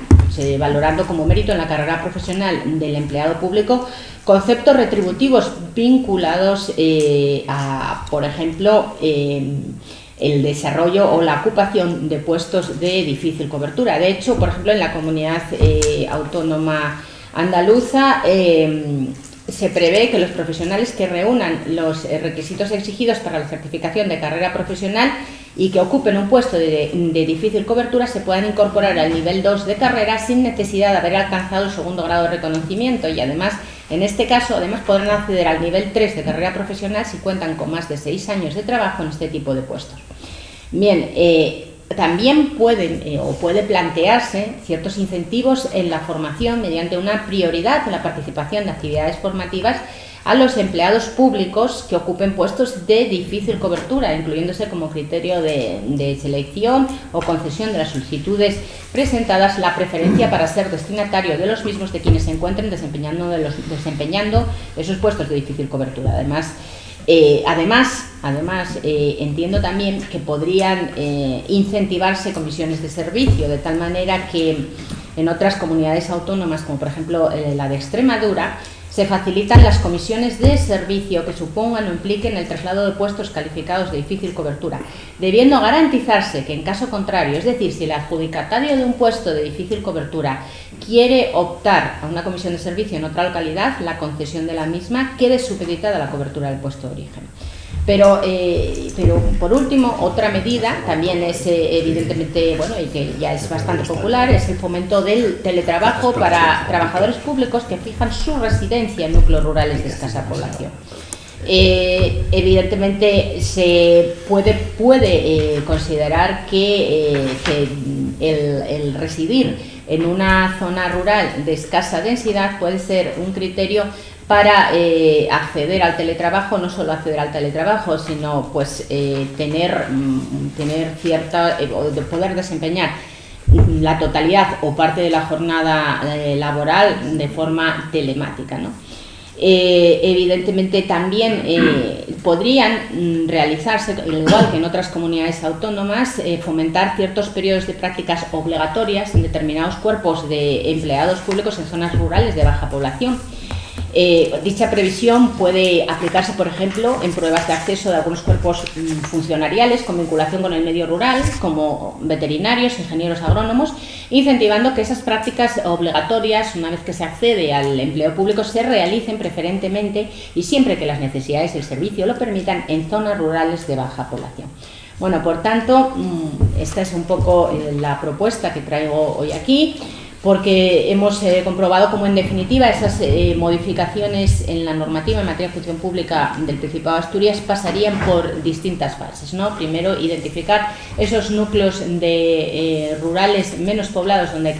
valorando como mérito en la carrera profesional del empleado público conceptos retributivos vinculados a, por ejemplo, el desarrollo o la ocupación de puestos de difícil cobertura. De hecho, por ejemplo, en la comunidad autónoma andaluza se prevé que los profesionales que reúnan los requisitos exigidos para la certificación de carrera profesional y que ocupen un puesto de difícil cobertura se puedan incorporar al nivel 2 de carrera sin necesidad de haber alcanzado el segundo grado de reconocimiento y además En este caso, además, podrán acceder al nivel 3 de carrera profesional si cuentan con más de 6 años de trabajo en este tipo de puestos. Bien, también puede plantearse ciertos incentivos en la formación mediante una prioridad en la participación de actividades formativas a los empleados públicos que ocupen puestos de difícil cobertura, incluyéndose como criterio de selección o concesión de las solicitudes presentadas la preferencia para ser destinatario de los mismos de quienes se encuentren desempeñando esos puestos de difícil cobertura. Además, entiendo también que podrían incentivarse comisiones de servicio, de tal manera que en otras comunidades autónomas, como por ejemplo la de Extremadura, se facilitan las comisiones de servicio que supongan o impliquen el traslado de puestos calificados de difícil cobertura, debiendo garantizarse que en caso contrario, es decir, si el adjudicatario de un puesto de difícil cobertura quiere optar a una comisión de servicio en otra localidad, la concesión de la misma quede supeditada a la cobertura del puesto de origen. Pero por último, otra medida también es evidentemente, bueno, y que ya es bastante popular, es el fomento del teletrabajo para trabajadores públicos que fijan su residencia en núcleos rurales de escasa población. Evidentemente se puede considerar que el residir en una zona rural de escasa densidad puede ser un criterio para acceder al teletrabajo, no solo acceder al teletrabajo, sino pues tener cierta, poder desempeñar la totalidad o parte de la jornada laboral de forma telemática, ¿no? Evidentemente también podrían realizarse, igual que en otras comunidades autónomas, fomentar ciertos periodos de prácticas obligatorias en determinados cuerpos de empleados públicos en zonas rurales de baja población. Dicha previsión puede aplicarse, por ejemplo, en pruebas de acceso de algunos cuerpos funcionariales con vinculación con el medio rural, como veterinarios, ingenieros agrónomos, incentivando que esas prácticas obligatorias, una vez que se accede al empleo público, se realicen preferentemente y siempre que las necesidades del servicio lo permitan en zonas rurales de baja población. Bueno, por tanto, esta es un poco la propuesta que traigo hoy aquí, porque hemos comprobado cómo en definitiva esas modificaciones en la normativa en materia de función pública del Principado de Asturias pasarían por distintas fases, ¿no? Primero, identificar esos núcleos de rurales menos poblados donde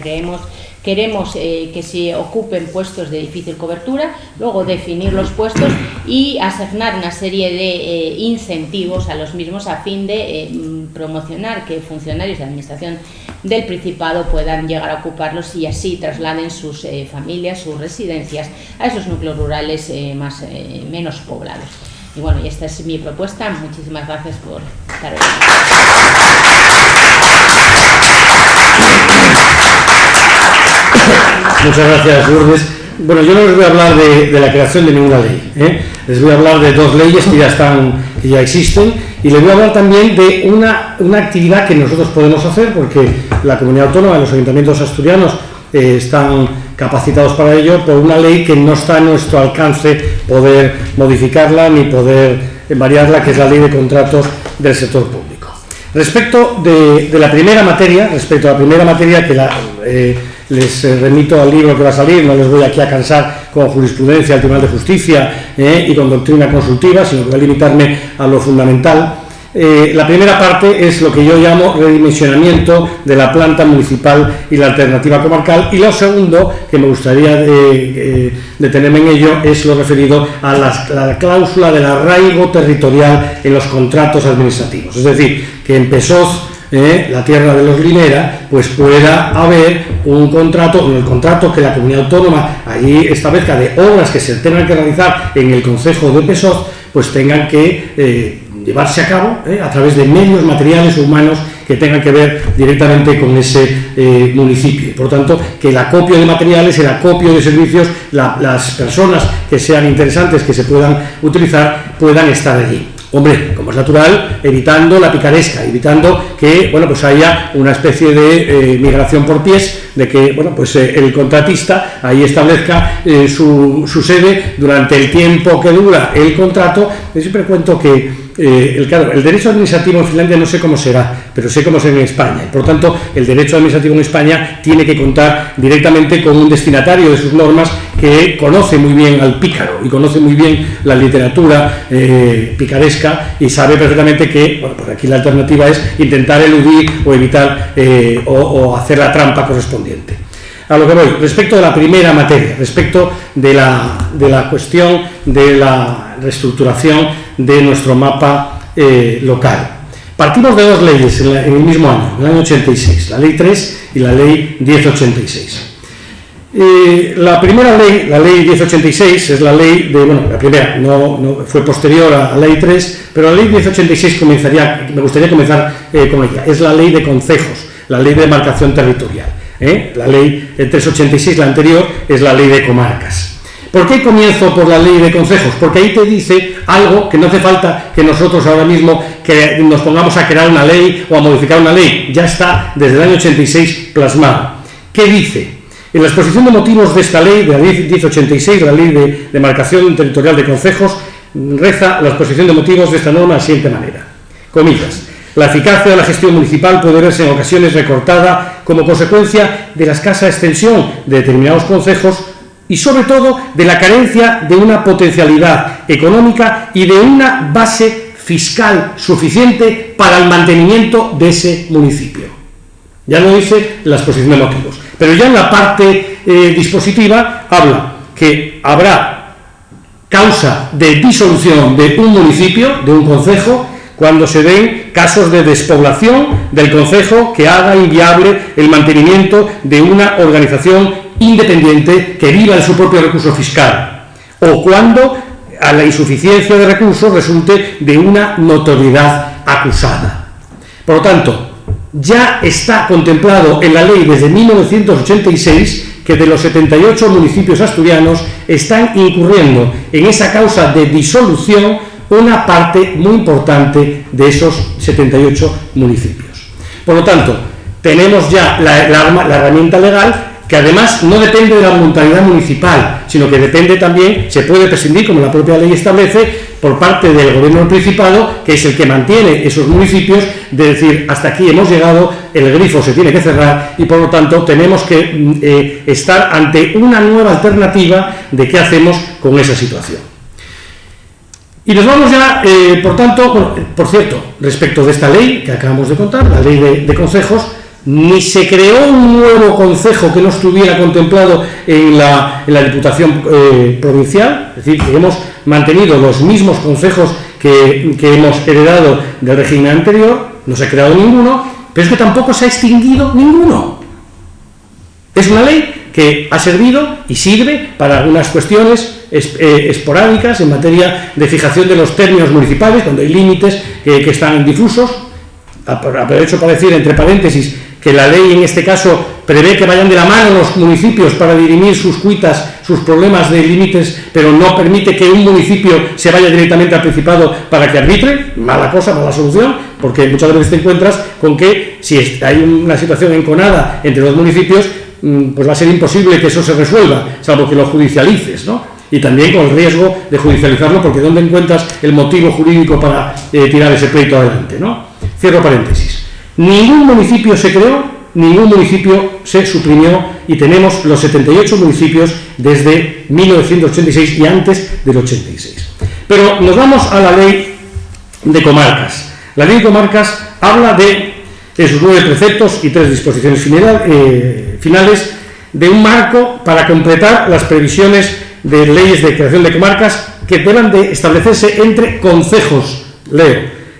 queremos que se ocupen puestos de difícil cobertura, luego definir los puestos y asignar una serie de incentivos a los mismos a fin de promocionar que funcionarios de administración del Principado puedan llegar a ocuparlos y así trasladen sus familias, sus residencias a esos núcleos rurales menos poblados. Y bueno, y esta es mi propuesta. Muchísimas gracias por estar hoy. Muchas gracias, Lourdes. Bueno, yo no les voy a hablar de la creación de ninguna ley, Les voy a hablar de dos leyes que ya existen, y les voy a hablar también de una actividad que nosotros podemos hacer, porque la comunidad autónoma, los ayuntamientos asturianos están capacitados para ello, por una ley que no está a nuestro alcance poder modificarla ni poder variarla, que es la ley de contratos del sector público. Respecto de la primera materia, que les remito al libro que va a salir, no les voy aquí a cansar con jurisprudencia del Tribunal de Justicia y con doctrina consultiva, sino que voy a limitarme a lo fundamental. La primera parte es lo que yo llamo redimensionamiento de la planta municipal y la alternativa comarcal, y lo segundo que me gustaría detenerme en ello es lo referido a la cláusula del arraigo territorial en los contratos administrativos, es decir, que en Pesoz, la tierra de los Linera, pues pueda haber un contrato, el contrato que la comunidad autónoma allí establezca de obras que se tengan que realizar en el concejo de Pesoz, pues tengan que llevarse a cabo a través de medios materiales o humanos que tengan que ver directamente con ese municipio. Por tanto, que el acopio de materiales, el acopio de servicios, las personas que sean interesantes, que se puedan utilizar, puedan estar allí. Hombre, como es natural, evitando la picaresca, evitando que, bueno, pues haya una especie de migración por pies, de que, bueno, pues el contratista ahí establezca su sede durante el tiempo que dura el contrato. Yo siempre cuento que claro, el derecho administrativo en Finlandia no sé cómo será, pero sé cómo es en España. Por lo tanto, el derecho administrativo en España tiene que contar directamente con un destinatario de sus normas que conoce muy bien al pícaro y conoce muy bien la literatura picaresca y sabe perfectamente que, bueno, pues aquí la alternativa es intentar eludir o evitar o hacer la trampa correspondiente. A lo que voy, respecto de la primera materia, respecto de la cuestión de la reestructuración de nuestro mapa local. Partimos de dos leyes en el mismo año, en el año 86, la Ley 3 y la Ley 1086. La primera ley, la Ley 1086, es la ley de, bueno, la primera no fue posterior a la Ley 3, pero la Ley 1086 me gustaría comenzar con ella. Es la Ley de concejos, la Ley de demarcación territorial. La Ley 386, la anterior, es la Ley de comarcas. ¿Por qué comienzo por la Ley de concejos? Porque ahí te dice algo que no hace falta que nosotros ahora mismo que nos pongamos a crear una ley o a modificar una ley. Ya está desde el año 86 plasmado. ¿Qué dice? En la exposición de motivos de esta ley, de la Ley 1086, la Ley de demarcación territorial de concejos, reza la exposición de motivos de esta norma de la siguiente manera. Comillas. La eficacia de la gestión municipal puede verse en ocasiones recortada como consecuencia de la escasa extensión de determinados concejos y sobre todo de la carencia de una potencialidad económica y de una base fiscal suficiente para el mantenimiento de ese municipio. Ya lo dice la exposición de motivos. Pero ya en la parte dispositiva habla que habrá causa de disolución de un municipio, de un concejo, cuando se den casos de despoblación del concejo que haga inviable el mantenimiento de una organización independiente que viva de su propio recurso fiscal, o cuando a la insuficiencia de recursos resulte de una notoriedad acusada. Por lo tanto, ya está contemplado en la ley desde 1986 que de los 78 municipios asturianos están incurriendo en esa causa de disolución una parte muy importante de esos 78 municipios. Por lo tanto, tenemos ya la herramienta legal que además no depende de la voluntariedad municipal, sino que depende también, se puede prescindir, como la propia ley establece, por parte del gobierno del Principado, que es el que mantiene esos municipios, de decir, hasta aquí hemos llegado, el grifo se tiene que cerrar y por lo tanto tenemos que estar ante una nueva alternativa de qué hacemos con esa situación. Y nos vamos ya, por tanto, bueno, por cierto, respecto de esta ley que acabamos de contar, la ley de concejos, ni se creó un nuevo concejo que no estuviera contemplado en la Diputación provincial, es decir, que hemos mantenido los mismos concejos que hemos heredado del régimen anterior, no se ha creado ninguno, pero es que tampoco se ha extinguido ninguno. Es una ley que ha servido y sirve para algunas cuestiones esporádicas en materia de fijación de los términos municipales, cuando hay límites que están difusos. Aprovecho para decir, entre paréntesis, que la ley en este caso prevé que vayan de la mano los municipios para dirimir sus cuitas, sus problemas de límites, pero no permite que un municipio se vaya directamente al Principado para que arbitre. Mala cosa, mala solución, porque muchas veces te encuentras con que si hay una situación enconada entre los municipios, pues va a ser imposible que eso se resuelva, salvo que lo judicialices, ¿no? Y también con el riesgo de judicializarlo, porque ¿dónde encuentras el motivo jurídico para tirar ese pleito adelante, ¿no? Cierro paréntesis. Ningún municipio se creó, ningún municipio se suprimió y tenemos los 78 municipios desde 1986 y antes del 86. Pero nos vamos a la ley de comarcas. La ley de comarcas habla de sus 9 preceptos y 3 disposiciones finales de un marco para completar las previsiones de leyes de creación de comarcas que deban de establecerse entre concejos,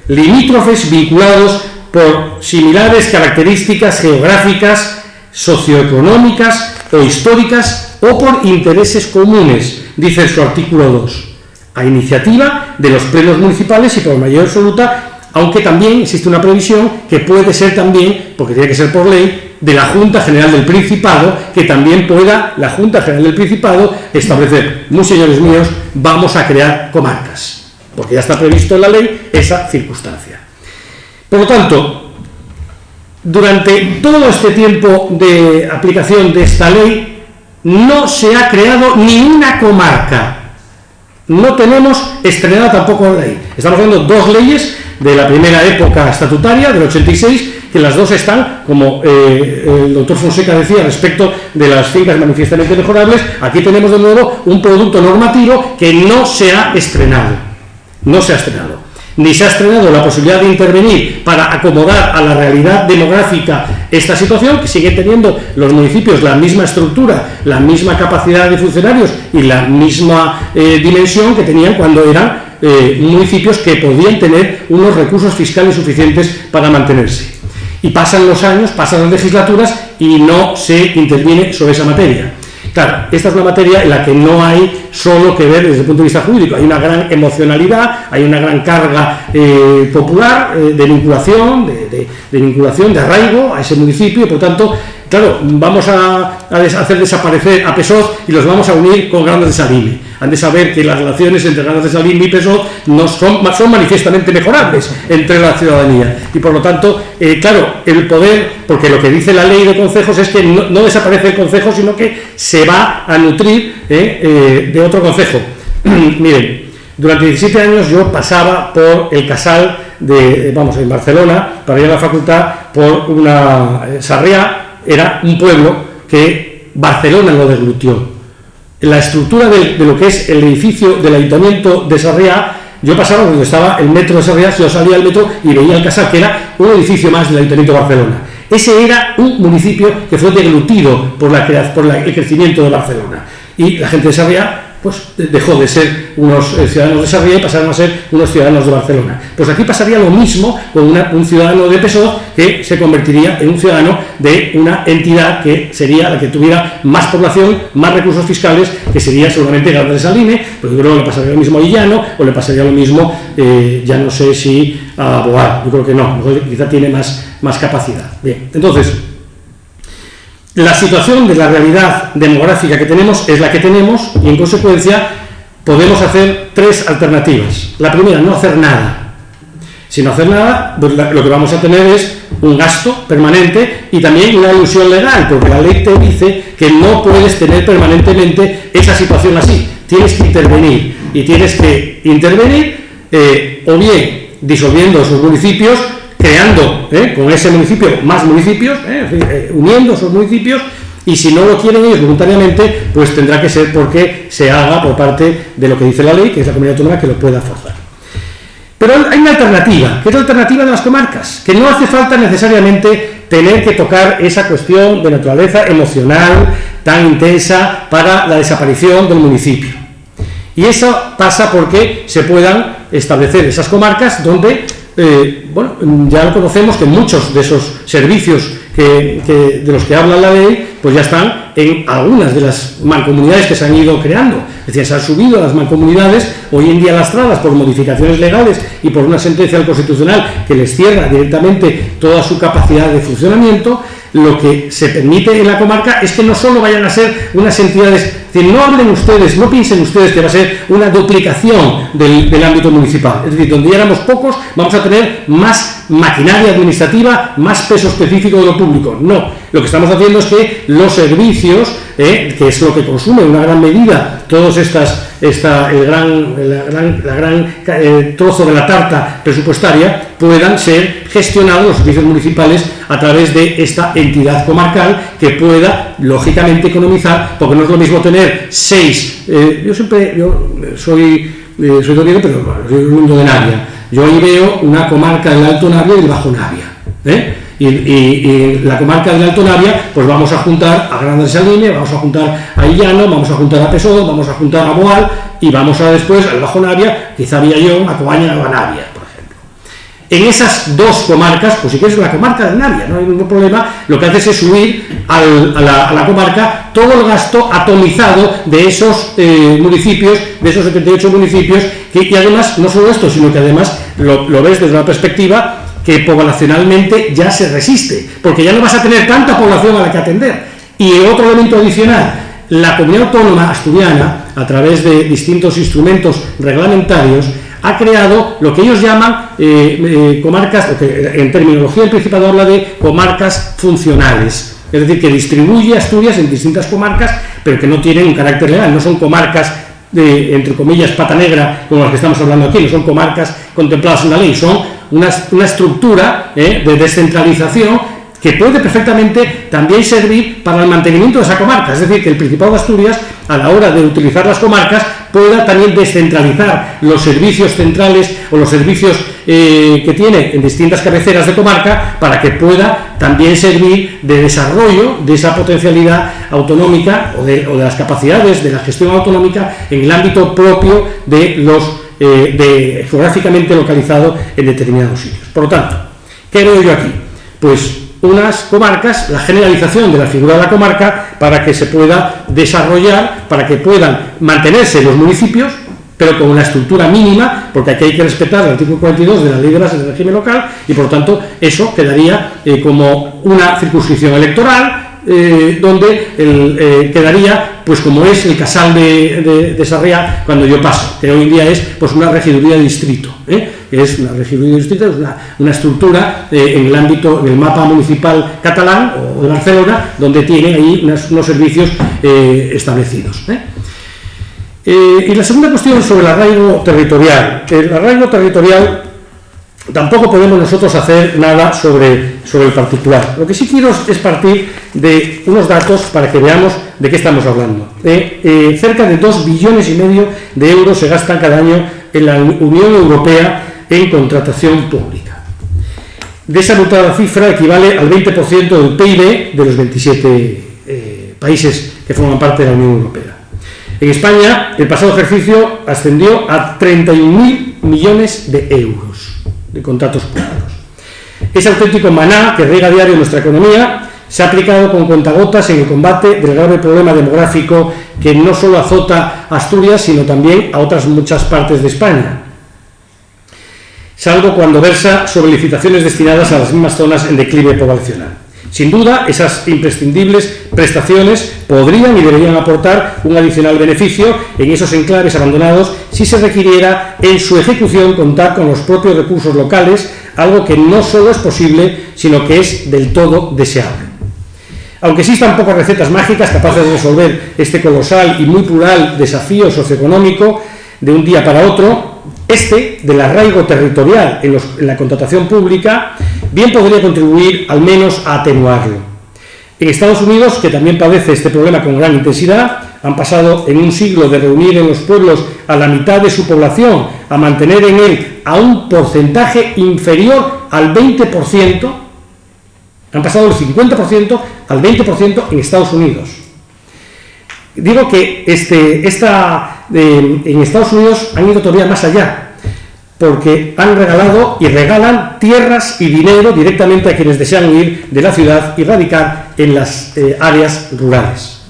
limítrofes vinculados por similares características geográficas, socioeconómicas o históricas o por intereses comunes, dice su artículo 2, a iniciativa de los plenos municipales y por mayoría absoluta, aunque también existe una previsión que puede ser también, porque tiene que ser por ley, de la Junta General del Principado, que también pueda la Junta General del Principado establecer, muy señores míos, vamos a crear comarcas, porque ya está previsto en la ley esa circunstancia. Por lo tanto, durante todo este tiempo de aplicación de esta ley, no se ha creado ni una comarca. No tenemos estrenada tampoco la ley. Estamos hablando de 2 leyes de la primera época estatutaria, del 86, que las 2 están, como el doctor Fonseca decía, respecto de las fincas manifiestamente mejorables. Aquí tenemos de nuevo un producto normativo que no se ha estrenado. No se ha estrenado. Ni se ha estrenado la posibilidad de intervenir para acomodar a la realidad demográfica esta situación, que siguen teniendo los municipios la misma estructura, la misma capacidad de funcionarios y la misma dimensión que tenían cuando eran municipios que podían tener unos recursos fiscales suficientes para mantenerse. Y pasan los años, pasan las legislaturas y no se interviene sobre esa materia. Claro, esta es una materia en la que no hay solo que ver desde el punto de vista jurídico, hay una gran emocionalidad, hay una gran carga popular de vinculación, de arraigo a ese municipio, y por tanto, claro, vamos a hacer desaparecer a Pesoz y los vamos a unir con Grandes de Salime. Han de saber que las relaciones entre Grandes de Salime y Pesoz no son manifiestamente mejorables entre la ciudadanía, y por lo tanto, claro, el poder, porque lo que dice la ley de concejos es que no desaparece el concejo, sino que se va a nutrir de otro concejo. Miren, durante 17 años yo pasaba por el Casal en Barcelona, para ir a la facultad, por una Sarriá, era un pueblo que Barcelona lo deglutió. La estructura de lo que es el edificio del Ayuntamiento de Sarriá, yo pasaba donde estaba el metro de Sarriá, yo salía del metro y veía el Casal, que era un edificio más del Ayuntamiento de Barcelona. Ese era un municipio que fue deglutido por el crecimiento de Barcelona. Y la gente de Sarriá pues dejó de ser unos ciudadanos de Sarriá y pasaron a ser unos ciudadanos de Barcelona. Pues aquí pasaría lo mismo con un ciudadano de Pesoz, que se convertiría en un ciudadano de una entidad que sería la que tuviera más población, más recursos fiscales, que sería seguramente Grandes de Salime, pero yo creo que le pasaría lo mismo a Illano, o le pasaría lo mismo, ya no sé si a Boal, yo creo que no, quizá tiene más capacidad. Bien, entonces, la situación de la realidad demográfica que tenemos es la que tenemos, y en consecuencia podemos hacer 3 alternativas. La primera, no hacer nada. Si no hacer nada, pues lo que vamos a tener es un gasto permanente y también una ilusión legal, porque la ley te dice que no puedes tener permanentemente esa situación así. Tienes que intervenir, y tienes que intervenir o bien disolviendo esos municipios, creando con ese municipio más municipios, uniendo esos municipios, y si no lo quieren ellos voluntariamente, pues tendrá que ser porque se haga por parte de lo que dice la ley, que es la comunidad autónoma que lo pueda forzar. Pero hay una alternativa, que es la alternativa de las comarcas, que no hace falta necesariamente tener que tocar esa cuestión de naturaleza emocional tan intensa para la desaparición del municipio. Y eso pasa porque se puedan establecer esas comarcas donde ya lo conocemos, que muchos de esos servicios de los que habla la ley, pues ya están en algunas de las mancomunidades que se han ido creando. Es decir, se han subido a las mancomunidades, hoy en día lastradas por modificaciones legales y por una sentencia del Constitucional que les cierra directamente toda su capacidad de funcionamiento. Lo que se permite en la comarca es que no solo vayan a ser unas entidades, que no hablen ustedes, no piensen ustedes que va a ser una duplicación del ámbito municipal. Es decir, donde ya éramos pocos, vamos a tener más maquinaria administrativa, más peso específico de lo público. No, lo que estamos haciendo es que los servicios, que es lo que consume en una gran medida todos el gran trozo de la tarta presupuestaria, puedan ser gestionados los servicios municipales a través de esta entidad comarcal que pueda, lógicamente, economizar, porque no es lo mismo tener 6, yo soy de Oviedo, pero soy del mundo de Navia. Yo ahí veo una comarca del Alto Navia y del Bajo Navia, y la comarca del Alto Navia, pues vamos a juntar a Grandes de Salime, vamos a juntar a Illano, vamos a juntar a Pesoz, vamos a juntar a Boal, y vamos a después al Bajo Navia, quizá Villallón, a Cobaña, a Navia, por ejemplo. En esas 2 comarcas, pues si quieres la comarca de Navia, no hay ningún problema, lo que haces es subir a la comarca todo el gasto atomizado de esos municipios, de esos 78 municipios, y además, no solo esto, sino que además lo ves desde una perspectiva que poblacionalmente ya se resiste, porque ya no vas a tener tanta población a la que atender. Y otro elemento adicional, la comunidad autónoma asturiana, a través de distintos instrumentos reglamentarios, ha creado lo que ellos llaman comarcas, o que en terminología del Principado habla de comarcas funcionales, es decir, que distribuye Asturias en distintas comarcas, pero que no tienen un carácter legal, no son comarcas entre comillas, pata negra, como las que estamos hablando aquí, no son comarcas contempladas en la ley, son una estructura de descentralización que puede perfectamente también servir para el mantenimiento de esa comarca, es decir, que el Principado de Asturias, a la hora de utilizar las comarcas, pueda también descentralizar los servicios centrales o los servicios que tiene en distintas cabeceras de comarca para que pueda también servir de desarrollo de esa potencialidad autonómica o de las capacidades de la gestión autonómica en el ámbito propio de los geográficamente localizado en determinados sitios. Por lo tanto, ¿qué veo yo aquí? Pues unas comarcas, la generalización de la figura de la comarca para que se pueda desarrollar, para que puedan mantenerse los municipios, pero con una estructura mínima, porque aquí hay que respetar el artículo 42 de la Ley de Bases del Régimen Local, y por lo tanto eso quedaría como una circunscripción electoral, donde quedaría, pues como es el Casal de Sarriá cuando yo paso, que hoy en día es pues una regiduría de distrito, que es una regiduría de distrito, es una estructura en el ámbito, en el mapa municipal catalán o de Barcelona, donde tiene ahí unos servicios establecidos. Y la segunda cuestión sobre el arraigo territorial. El arraigo territorial tampoco podemos nosotros hacer nada sobre el particular. Lo que sí quiero es partir de unos datos para que veamos de qué estamos hablando. Cerca de 2,5 billones de euros se gastan cada año en la Unión Europea en contratación pública. De esa brutal cifra equivale al 20% del PIB de los 27 países que forman parte de la Unión Europea. En España, el pasado ejercicio ascendió a 31.000 millones de euros de contratos públicos. Ese auténtico maná que riega a diario nuestra economía se ha aplicado con cuentagotas en el combate del grave problema demográfico que no solo azota a Asturias, sino también a otras muchas partes de España, salvo cuando versa sobre licitaciones destinadas a las mismas zonas en declive poblacional. Sin duda, esas imprescindibles prestaciones podrían y deberían aportar un adicional beneficio en esos enclaves abandonados si se requiriera en su ejecución contar con los propios recursos locales, algo que no solo es posible, sino que es del todo deseable. Aunque existan pocas recetas mágicas capaces de resolver este colosal y muy plural desafío socioeconómico de un día para otro, del arraigo territorial en la contratación pública, bien podría contribuir al menos a atenuarlo. En Estados Unidos, que también padece este problema con gran intensidad, han pasado en un siglo de reunir en los pueblos a la mitad de su población a mantener en él a un porcentaje inferior al 20%, han pasado del 50% al 20% en Estados Unidos. Digo que en Estados Unidos han ido todavía más allá, porque han regalado y regalan tierras y dinero directamente a quienes desean huir de la ciudad y radicar en las áreas rurales.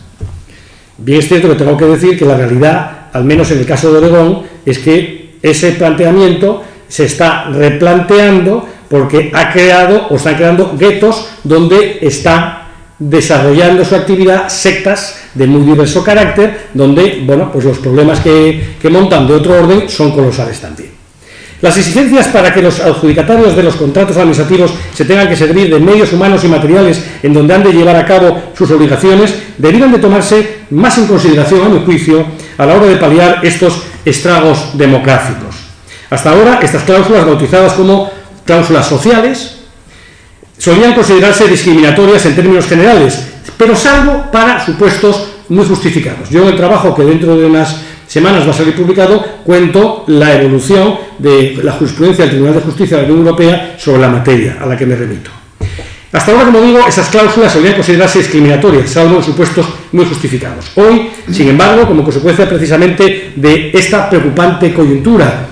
Bien es cierto que tengo que decir que la realidad, al menos en el caso de Oregón, es que ese planteamiento se está replanteando porque están creando guetos donde están desarrollando su actividad sectas de muy diverso carácter, donde pues los problemas que montan de otro orden son colosales también. Las exigencias para que los adjudicatarios de los contratos administrativos se tengan que servir de medios humanos y materiales en donde han de llevar a cabo sus obligaciones debieran de tomarse más en consideración, a mi juicio, a la hora de paliar estos estragos demográficos. Hasta ahora, estas cláusulas, bautizadas como cláusulas sociales, solían considerarse discriminatorias en términos generales, pero salvo para supuestos muy justificados. Yo en el trabajo que dentro de unas semanas va a salir publicado, cuento la evolución de la jurisprudencia del Tribunal de Justicia de la Unión Europea sobre la materia a la que me remito. Hasta ahora, como digo, esas cláusulas solían considerarse discriminatorias, salvo en supuestos muy justificados. Hoy, sin embargo, como consecuencia precisamente de esta preocupante coyuntura,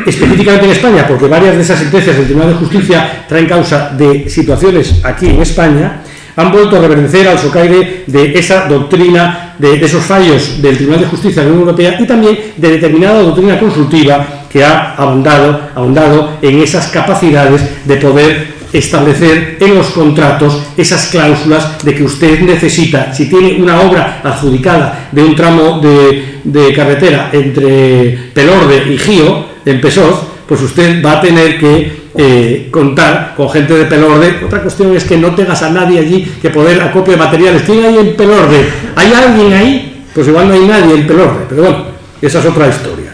específicamente en España, porque varias de esas sentencias del Tribunal de Justicia traen causa de situaciones aquí en España, han vuelto a reverdecer al socaire de esa doctrina, de esos fallos del Tribunal de Justicia de la Unión Europea y también de determinada doctrina consultiva que ha ahondado en esas capacidades de poder establecer en los contratos esas cláusulas de que usted necesita, si tiene una obra adjudicada de un tramo de carretera entre Pelorde y Gío, en Pesoz, pues usted va a tener que contar con gente de Pelorde. Otra cuestión es que no tengas a nadie allí que poder acopio de materiales. ¿Quién hay en Pelorde? ¿Hay alguien ahí? Pues igual no hay nadie en Pelorde, pero bueno, Esa es otra historia.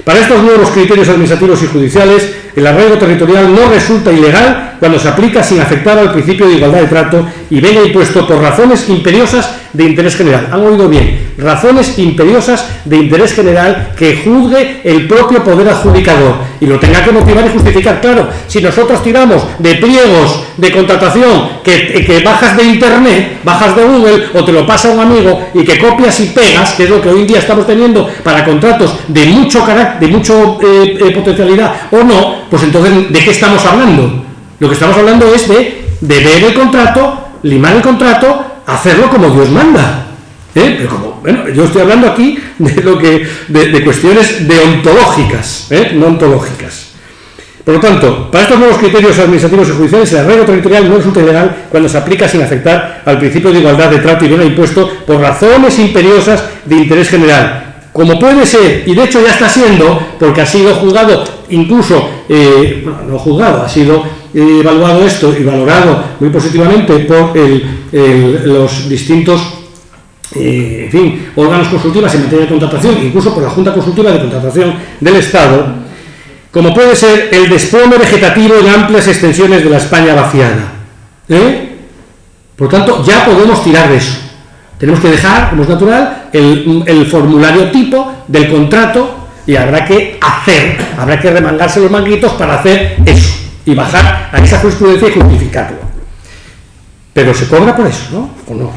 Para estos nuevos criterios administrativos y judiciales, el arraigo territorial no resulta ilegal cuando se aplica sin afectar al principio de igualdad de trato y venga impuesto por razones imperiosas de interés general. ¿Han oído bien? Razones imperiosas de interés general que juzgue el propio poder adjudicador y lo tenga que motivar y justificar. Claro, si nosotros tiramos de pliegos de contratación que bajas de internet, bajas de Google o te lo pasa un amigo y que copias y pegas, que es lo que hoy en día estamos teniendo para contratos de mucho carácter, de mucha potencialidad o no, pues entonces ¿de qué estamos hablando? Lo que estamos hablando es de ver el contrato, limar el contrato, hacerlo como Dios manda. Pero como, bueno, yo estoy hablando aquí de cuestiones deontológicas, no ontológicas. Por lo tanto, para estos nuevos criterios administrativos y judiciales, el arraigo territorial no resulta ilegal cuando se aplica sin afectar al principio de igualdad de trato y venga impuesto por razones imperiosas de interés general. Como puede ser, y de hecho ya está siendo, porque ha sido juzgado, incluso, no juzgado, ha sido evaluado esto y valorado muy positivamente por los distintos órganos consultivos en materia de contratación, incluso por la Junta Consultiva de Contratación del Estado, como puede ser el desplome vegetativo en amplias extensiones de la España vaciada. Por tanto, ya podemos tirar de eso. Tenemos que dejar, como es natural, el formulario tipo del contrato y habrá que remangarse los manguitos para hacer eso y bajar a esa jurisprudencia y justificarlo. Pero se cobra por eso, ¿no? ¿O no?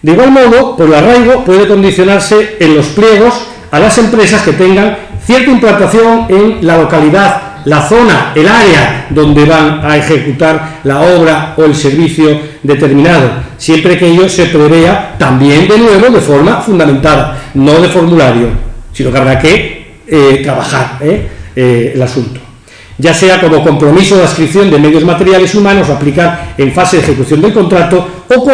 De igual modo, pues el arraigo puede condicionarse en los pliegos a las empresas que tengan cierta implantación en la localidad, la zona, el área donde van a ejecutar la obra o el servicio determinado, siempre que ello se prevea también de nuevo de forma fundamentada, no de formulario, sino que habrá que trabajar el asunto, ya sea como compromiso de adscripción de medios materiales y humanos a aplicar en fase de ejecución del contrato o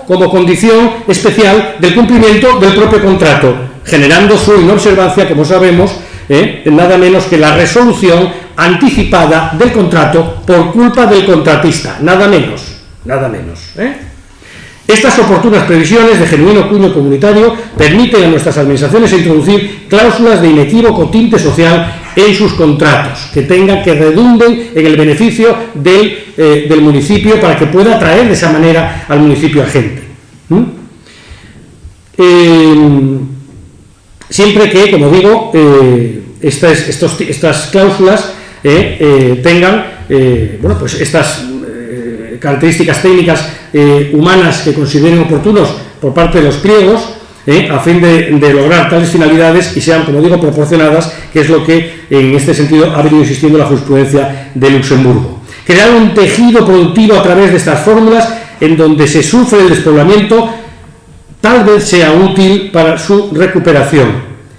como condición especial del cumplimiento del propio contrato, generando su inobservancia, como sabemos, nada menos que la resolución anticipada del contrato por culpa del contratista, nada menos. Estas oportunas previsiones de genuino cuño comunitario permiten a nuestras administraciones introducir cláusulas de inequívoco tinte social en sus contratos, que redunden en el beneficio del municipio para que pueda atraer de esa manera al municipio a gente. Siempre que, como digo, estas cláusulas tengan estas características técnicas humanas que consideren oportunos por parte de los pliegos, a fin de lograr tales finalidades y sean, como digo, proporcionadas, que es lo que en este sentido ha venido insistiendo la jurisprudencia de Luxemburgo. Crear un tejido productivo a través de estas fórmulas en donde se sufre el despoblamiento tal vez sea útil para su recuperación,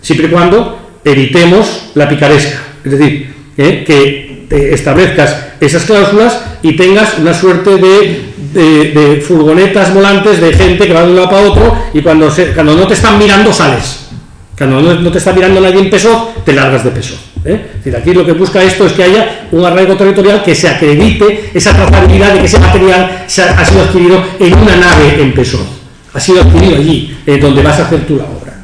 siempre y cuando evitemos la picaresca, es decir, que te establezcas esas cláusulas y tengas una suerte de furgonetas volantes de gente que va de un lado para otro y cuando no te están mirando sales, cuando no te está mirando nadie en peso, te largas de peso. Es decir, aquí lo que busca esto es que haya un arraigo territorial que se acredite esa trazabilidad de que ese material ha sido adquirido en una nave en peso, ha sido adquirido allí, donde vas a hacer tú la obra.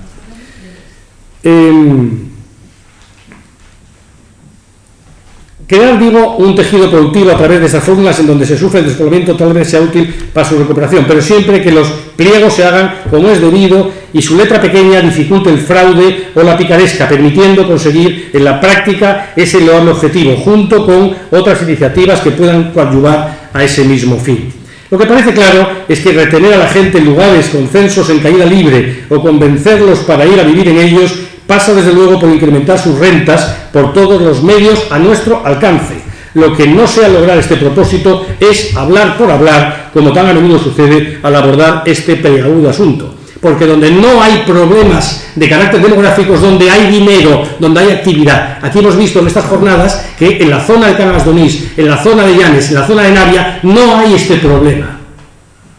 Crear, digo, un tejido productivo a través de esas fórmulas en donde se sufre el despoblamiento tal vez sea útil para su recuperación, pero siempre que los pliegos se hagan como es debido y su letra pequeña dificulte el fraude o la picaresca, permitiendo conseguir en la práctica ese loable objetivo, junto con otras iniciativas que puedan coadyuvar a ese mismo fin. Lo que parece claro es que retener a la gente en lugares con censos en caída libre o convencerlos para ir a vivir en ellos pasa desde luego por incrementar sus rentas por todos los medios a nuestro alcance. Lo que no sea lograr este propósito es hablar por hablar, como tan a menudo sucede al abordar este peliagudo asunto. Porque donde no hay problemas de carácter demográfico es donde hay dinero, donde hay actividad. Aquí hemos visto en estas jornadas que en la zona de Cangas de Onís, en la zona de Llanes, en la zona de Navia, no hay este problema.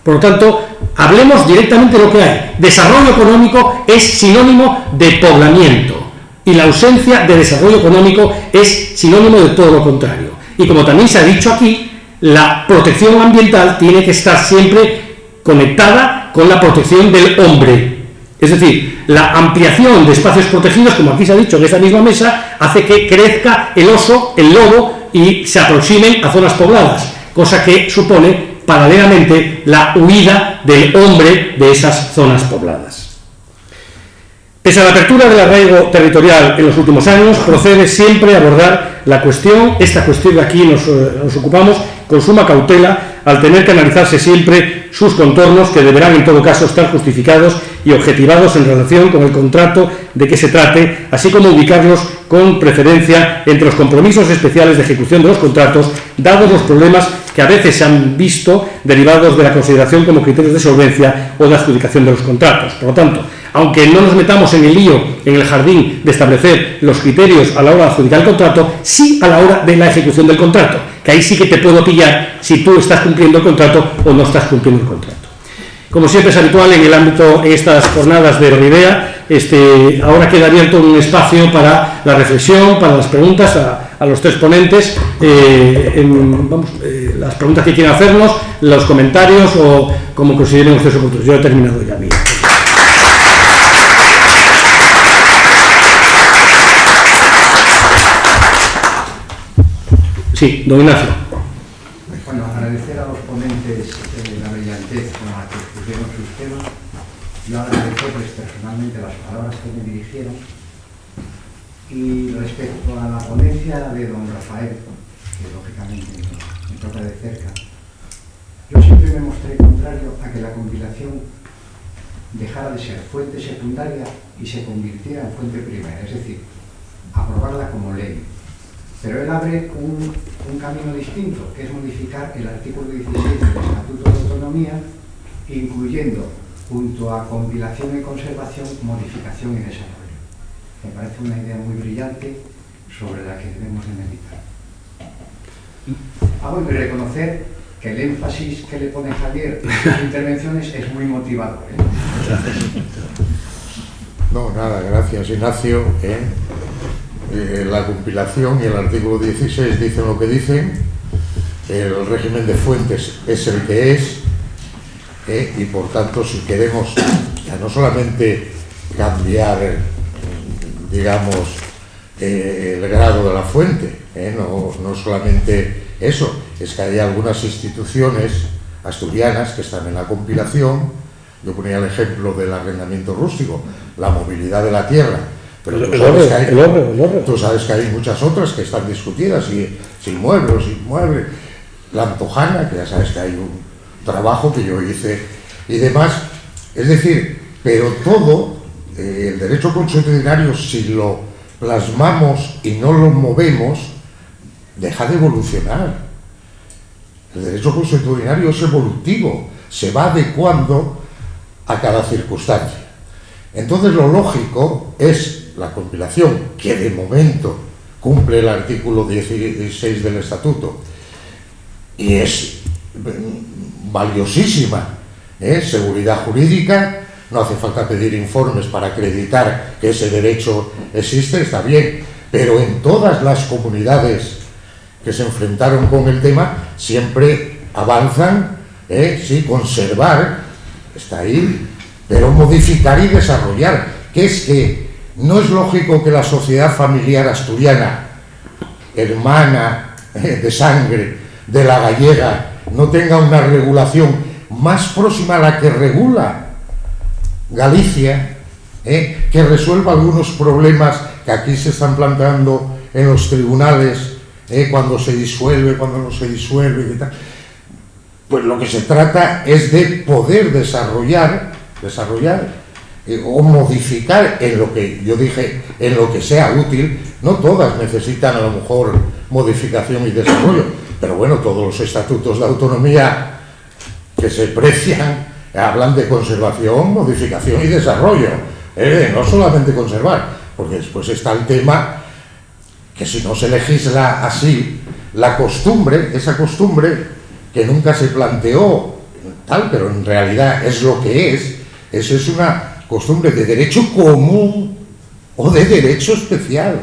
Por lo tanto, hablemos directamente de lo que hay. Desarrollo económico es sinónimo de poblamiento y la ausencia de desarrollo económico es sinónimo de todo lo contrario. Y como también se ha dicho aquí, la protección ambiental tiene que estar siempre conectada con la protección del hombre. Es decir, la ampliación de espacios protegidos, como aquí se ha dicho en esta misma mesa, hace que crezca el oso, el lobo y se aproximen a zonas pobladas, cosa que supone paralelamente la huida del hombre de esas zonas pobladas. Pese a la apertura del arraigo territorial en los últimos años, procede siempre a abordar esta cuestión de aquí nos ocupamos con suma cautela, al tener que analizarse siempre sus contornos, que deberán en todo caso estar justificados y objetivados en relación con el contrato de que se trate, así como ubicarlos con preferencia entre los compromisos especiales de ejecución de los contratos, dados los problemas que a veces se han visto derivados de la consideración como criterios de solvencia o de adjudicación de los contratos. Por lo tanto, aunque no nos metamos en el lío, en el jardín de establecer los criterios a la hora de adjudicar el contrato, sí a la hora de la ejecución del contrato, que ahí sí que te puedo pillar si tú estás cumpliendo el contrato o no estás cumpliendo el contrato. Como siempre es habitual en estas jornadas de Ridea, ahora queda abierto un espacio para la reflexión, para las preguntas a los tres ponentes, las preguntas que quieran hacernos, los comentarios o como consideren ustedes oportunos. Yo he terminado ya, mira. Sí, don Ignacio. Bueno, agradecer a los ponentes la brillantez con la que expusieron sus temas. Yo agradecerles personalmente las palabras que me dirigieron. Y respecto a la ponencia de don Rafael, que lógicamente me toca de cerca, yo siempre me mostré contrario a que la compilación dejara de ser fuente secundaria y se convirtiera en fuente primera, es decir, aprobarla como ley. Pero él abre un camino distinto, que es modificar el artículo 16 del Estatuto de Autonomía, incluyendo, junto a compilación y conservación, modificación y desarrollo. Me parece una idea muy brillante sobre la que debemos de meditar. Bueno, y reconocer que el énfasis que le pone Javier en sus intervenciones es muy motivador. No, nada, gracias Ignacio. La compilación y el artículo 16 dicen lo que dicen, el régimen de fuentes es el que es, y por tanto si queremos ya no solamente cambiar, digamos, el grado de la fuente, no solamente eso, es que hay algunas instituciones asturianas que están en la compilación. Yo ponía el ejemplo del arrendamiento rústico, la movilidad de la tierra. Pero tú sabes que hay muchas otras que están discutidas, si inmueble o sin inmueble. La Antojana, que ya sabes que hay un trabajo que yo hice y demás. Es decir, pero todo, el derecho consuetudinario, si lo plasmamos y no lo movemos, deja de evolucionar. El derecho consuetudinario es evolutivo, se va adecuando a cada circunstancia. Entonces lo lógico es la compilación, que de momento cumple el artículo 16 del Estatuto y es valiosísima, seguridad jurídica, no hace falta pedir informes para acreditar que ese derecho existe, está bien, pero en todas las comunidades que se enfrentaron con el tema siempre avanzan, sí, conservar, está ahí, pero modificar y desarrollar, que es que no es lógico que la sociedad familiar asturiana, hermana de sangre de la gallega, no tenga una regulación más próxima a la que regula Galicia, que resuelva algunos problemas que aquí se están planteando en los tribunales, cuando se disuelve, cuando no se disuelve y tal. Pues lo que se trata es de poder desarrollar o modificar en lo que yo dije, en lo que sea útil. No todas necesitan a lo mejor modificación y desarrollo, pero bueno, todos los estatutos de autonomía que se precian hablan de conservación, modificación y desarrollo, no solamente conservar, porque después está el tema que si no se legisla así, la costumbre, esa costumbre que nunca se planteó tal, pero en realidad es lo que es una costumbre de derecho común o de derecho especial.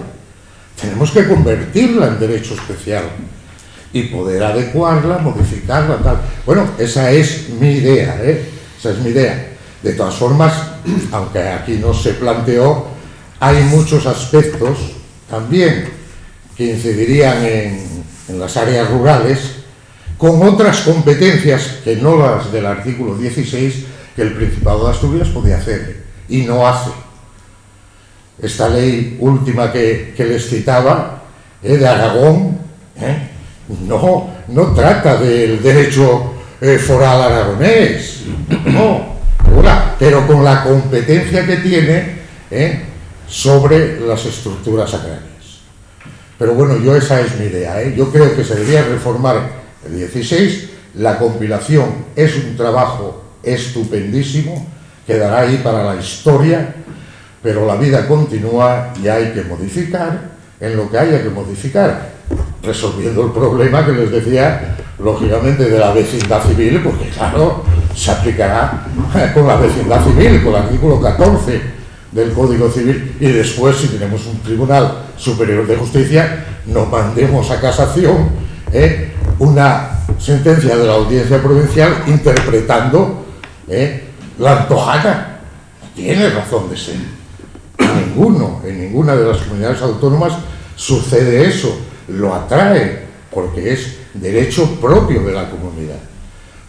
Tenemos que convertirla en derecho especial y poder adecuarla, modificarla, tal. Bueno, esa es mi idea, esa es mi idea. De todas formas, aunque aquí no se planteó, hay muchos aspectos también que incidirían en las áreas rurales, con otras competencias que no las del artículo 16 que el Principado de Asturias podía hacer y no hace. Esta ley última que les citaba, de Aragón, no trata del derecho foral aragonés, no, pero con la competencia que tiene sobre las estructuras agrarias. Pero bueno, esa es mi idea. Yo creo que se debería reformar el 16, la compilación es un trabajo estupendísimo, quedará ahí para la historia, pero la vida continúa y hay que modificar en lo que haya que modificar, resolviendo el problema que les decía, lógicamente, de la vecindad civil, porque claro, se aplicará con la vecindad civil, con el artículo 14 del Código Civil, y después, si tenemos un Tribunal Superior de Justicia, nos mandemos a casación una sentencia de la Audiencia Provincial interpretando la Antojana. Tiene razón de ser. En ninguna de las comunidades autónomas sucede eso. Lo atrae porque es derecho propio de la comunidad.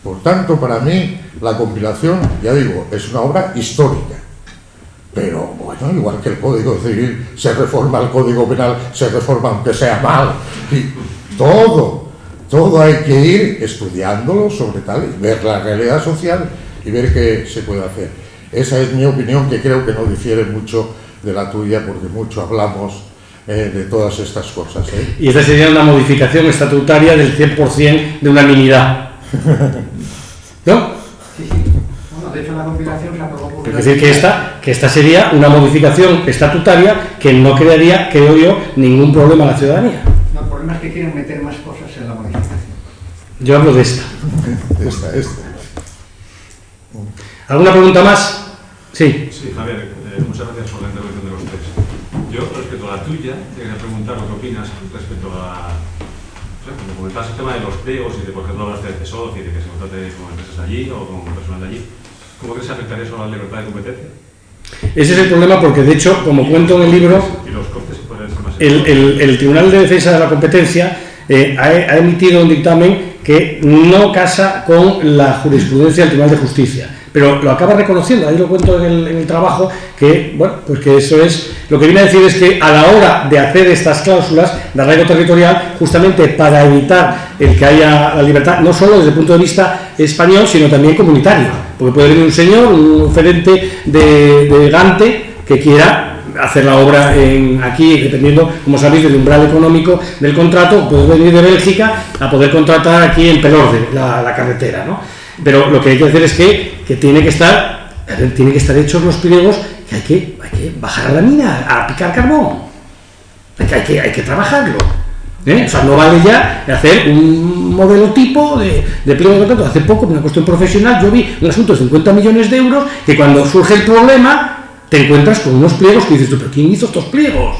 Por tanto, para mí, la compilación, ya digo, es una obra histórica. Pero, bueno, igual que el Código Civil se reforma, el Código Penal se reforma aunque sea mal. Y todo hay que ir estudiándolo sobre tal, y ver la realidad social y ver qué se puede hacer. Esa es mi opinión, que creo que no difiere mucho de la tuya, porque mucho hablamos de todas estas cosas. Y esta sería una modificación estatutaria del 100% de unanimidad, ¿no? Sí. Bueno, de hecho la compilación se aprobó por... Es decir, que esta sería una modificación estatutaria que no crearía, creo yo, ningún problema a la ciudadanía. No, el problema es que quieren meter más cosas en la modificación. Yo hablo de esta. ¿Alguna pregunta más? Sí. Sí, Javier, muchas gracias por la intervención de los tres. Yo, respecto a la tuya, te quería preguntar lo que opinas respecto a... Cuando comentabas el tema de los pliegos y de, por ejemplo, hablaste de CESOC y de que se contrate con empresas de allí o con personal de allí, ¿cómo crees que afectaría eso a la libertad de competencia? Ese es el problema porque, de hecho, como cuento en el libro, ¿Y los costes podrían ser más el Tribunal de Defensa de la Competencia ha emitido un dictamen que no casa con la jurisprudencia del Tribunal de Justicia, pero lo acaba reconociendo, ahí lo cuento en el trabajo, que bueno, pues que eso es, lo que viene a decir es que a la hora de hacer estas cláusulas de arraigo territorial, justamente para evitar el que haya la libertad, no solo desde el punto de vista español, sino también comunitario, porque puede venir un señor, un oferente de Gante, que quiera hacer la obra aquí, dependiendo, como sabéis, del umbral económico del contrato, puede venir de Bélgica a poder contratar aquí en Pelorde, la carretera, ¿no? Pero lo que hay que hacer es que tiene que estar hechos los pliegos, que hay que bajar a la mina, a picar carbón, hay que trabajarlo. O sea, no vale ya hacer un modelo tipo de pliego de contrato. Hace poco, en una cuestión profesional, yo vi un asunto de 50 millones de euros, que cuando surge el problema, te encuentras con unos pliegos que dices tú, ¿pero quién hizo estos pliegos?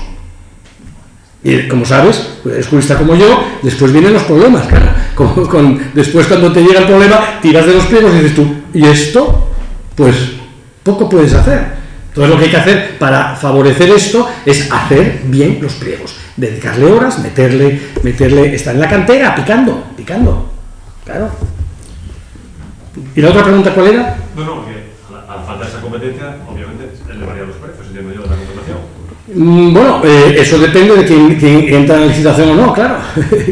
Y como sabes, es jurista como yo, después vienen los problemas, claro. Después, cuando te llega el problema, tiras de los pliegos y dices tú, ¿y esto? Pues poco puedes hacer. Entonces lo que hay que hacer para favorecer esto es hacer bien los pliegos, dedicarle horas, meterle, estar en la cantera, picando, claro. ¿Y la otra pregunta cuál era? No, que a la falta de esa competencia, obviamente, elevaría los precios, entiendo yo, de la contratación. Bueno, eso depende de quién entra en la licitación o no, claro.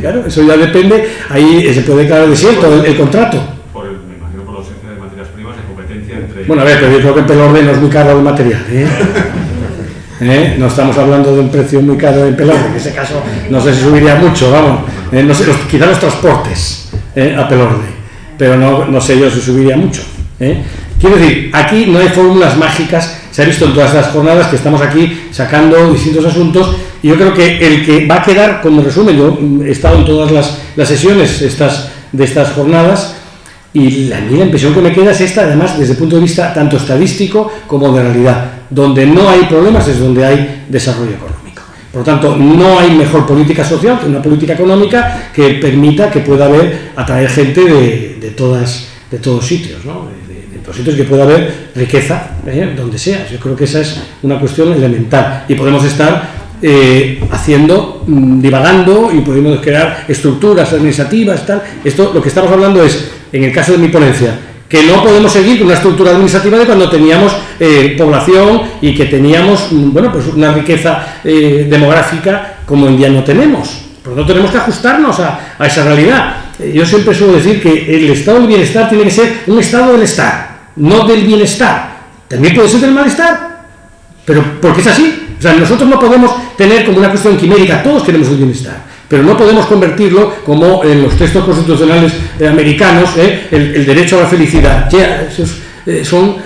Claro, eso ya depende, ahí se puede declarar desierto el contrato. Me imagino por la ausencia de materias primas, de competencia entre... Bueno, a ver, pero yo creo que en Pelorde no es muy caro el material, No estamos hablando de un precio muy caro en Pelorde, en ese caso no sé si subiría mucho, vamos, no sé, quizá los transportes a Pelorde, pero no sé yo si subiría mucho. Quiero decir, aquí no hay fórmulas mágicas, se ha visto en todas las jornadas que estamos aquí sacando distintos asuntos, y yo creo que el que va a quedar, como resumen, yo he estado en todas las sesiones de estas jornadas, y a mí la impresión que me queda es esta, además, desde el punto de vista tanto estadístico como de realidad. Donde no hay problemas es donde hay desarrollo económico. Por lo tanto, no hay mejor política social que una política económica que permita que pueda atraer gente de todos sitios, ¿no? De otros sitios que pueda haber riqueza, donde sea. Yo creo que esa es una cuestión elemental. Y podemos estar divagando y podemos crear estructuras administrativas, tal. Esto, lo que estamos hablando es, en el caso de mi ponencia, que no podemos seguir con una estructura administrativa de cuando teníamos población y que teníamos, pues una riqueza demográfica como en día no tenemos. Por lo tanto, tenemos que ajustarnos a esa realidad. Yo siempre suelo decir que el estado del bienestar tiene que ser un estado del estar, no del bienestar. También puede ser del malestar, pero porque es así. O sea, nosotros no podemos tener como una cuestión quimérica, todos queremos el bienestar, pero no podemos convertirlo como en los textos constitucionales americanos, el derecho a la felicidad. Son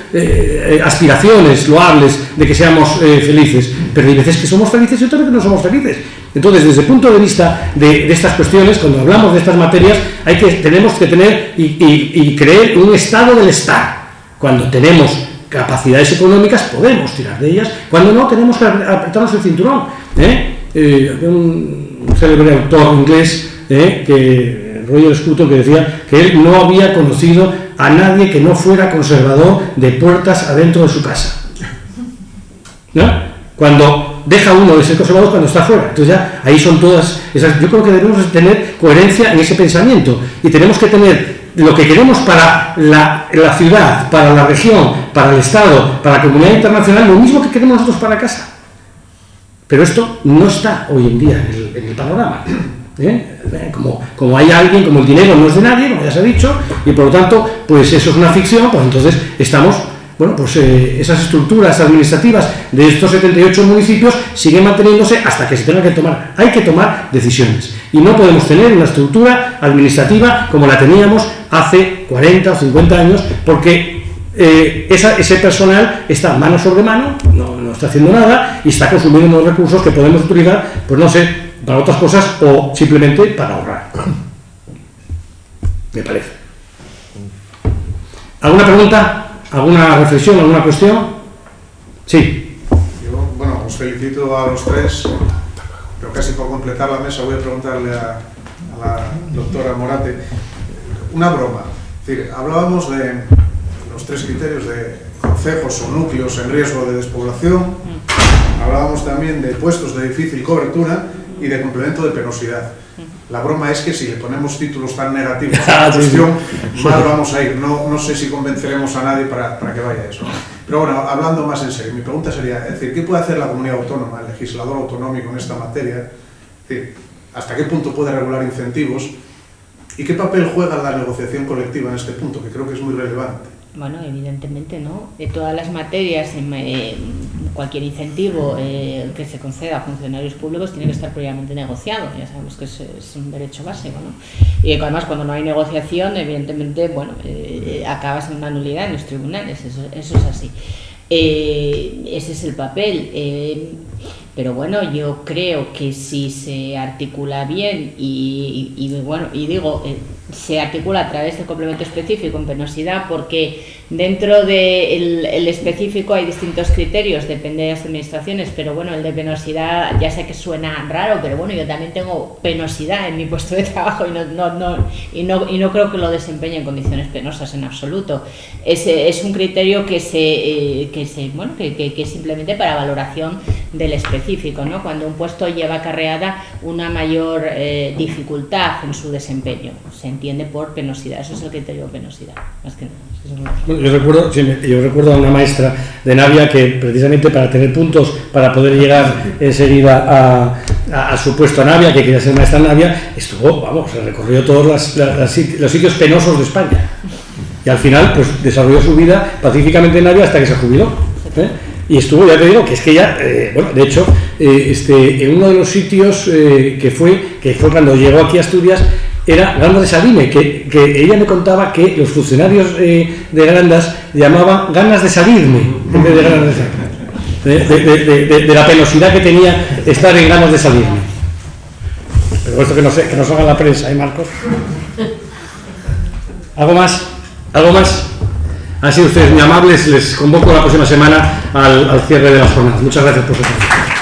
aspiraciones loables de que seamos felices, pero hay veces que somos felices y otras veces que no somos felices. Entonces, desde el punto de vista de estas cuestiones, cuando hablamos de estas materias, tenemos que tener y creer un estado del estar. Cuando tenemos capacidades económicas podemos tirar de ellas, cuando no tenemos que apretarnos el cinturón. Había un célebre autor inglés, Roger Scruton, que decía que él no había conocido a nadie que no fuera conservador de puertas adentro de su casa, ¿no? Cuando deja uno de ser conservador cuando está fuera. Entonces ya ahí son todas esas. Yo creo que debemos tener coherencia en ese pensamiento y tenemos que tener lo que queremos para la ciudad, para la región, para el Estado, para la comunidad internacional, lo mismo que queremos nosotros para casa. Pero esto no está hoy en día en el panorama. Como hay alguien, como el dinero no es de nadie, como ya se ha dicho, y por lo tanto, pues eso es una ficción, pues entonces estamos, esas estructuras administrativas de estos 78 municipios siguen manteniéndose hasta que se tenga que tomar. Hay que tomar decisiones. Y no podemos tener una estructura administrativa como la teníamos hace 40 o 50 años, porque ese personal está mano sobre mano, no está haciendo nada y está consumiendo unos recursos que podemos utilizar, pues no sé, para otras cosas o simplemente para ahorrar. Me parece. ¿Alguna pregunta? ¿Alguna reflexión? ¿Alguna cuestión? Sí. Yo, os felicito a los tres, pero casi por completar la mesa voy a preguntarle a la doctora Morate una broma. Es decir, hablábamos de los tres criterios de concejos o núcleos en riesgo de despoblación, hablábamos también de puestos de difícil cobertura y de complemento de penosidad. La broma es que si le ponemos títulos tan negativos a la cuestión, mal vamos a ir. No sé si convenceremos a nadie para que vaya eso, ¿no? Pero bueno, hablando más en serio, mi pregunta sería, es decir, ¿qué puede hacer la comunidad autónoma, el legislador autonómico en esta materia? Es decir, ¿hasta qué punto puede regular incentivos? ¿Y qué papel juega la negociación colectiva en este punto, que creo que es muy relevante? Bueno, evidentemente, ¿no? De todas las materias, cualquier incentivo que se conceda a funcionarios públicos tiene que estar previamente negociado. Ya sabemos que es un derecho básico, ¿no? Y además, cuando no hay negociación, evidentemente, acabas en una nulidad en los tribunales. Eso es así. Ese es el papel. Pero bueno, yo creo que si se articula bien se articula a través del complemento específico en penosidad, porque dentro del específico hay distintos criterios, depende de las administraciones, pero bueno, el de penosidad ya sé que suena raro, pero bueno, yo también tengo penosidad en mi puesto de trabajo y no creo que lo desempeñe en condiciones penosas en absoluto. Es un criterio que es simplemente para valoración del específico, ¿no? Cuando un puesto lleva acarreada una mayor dificultad en su desempeño, se entiende por penosidad. Eso es el criterio de penosidad, más que nada. Bueno, yo recuerdo a una maestra de Navia que precisamente para tener puntos para poder llegar enseguida a su puesto a Navia, que quería ser maestra en Navia, recorrió todos los sitios penosos de España y al final pues desarrolló su vida pacíficamente en Navia hasta que se jubiló, y estuvo, ya te digo, que es que ya, de hecho, en uno de los sitios que fue cuando llegó aquí a Asturias, era Grandas de Salime, que ella me contaba que los funcionarios de Grandas llamaban ganas de salirme en vez de ganas de salirme, de la penosidad que tenía estar en ganas de salirme. Pero esto que nos haga la prensa, Marcos. ¿Algo más? Han sido ustedes muy amables, les convoco la próxima semana al cierre de las jornadas. Muchas gracias por su atención.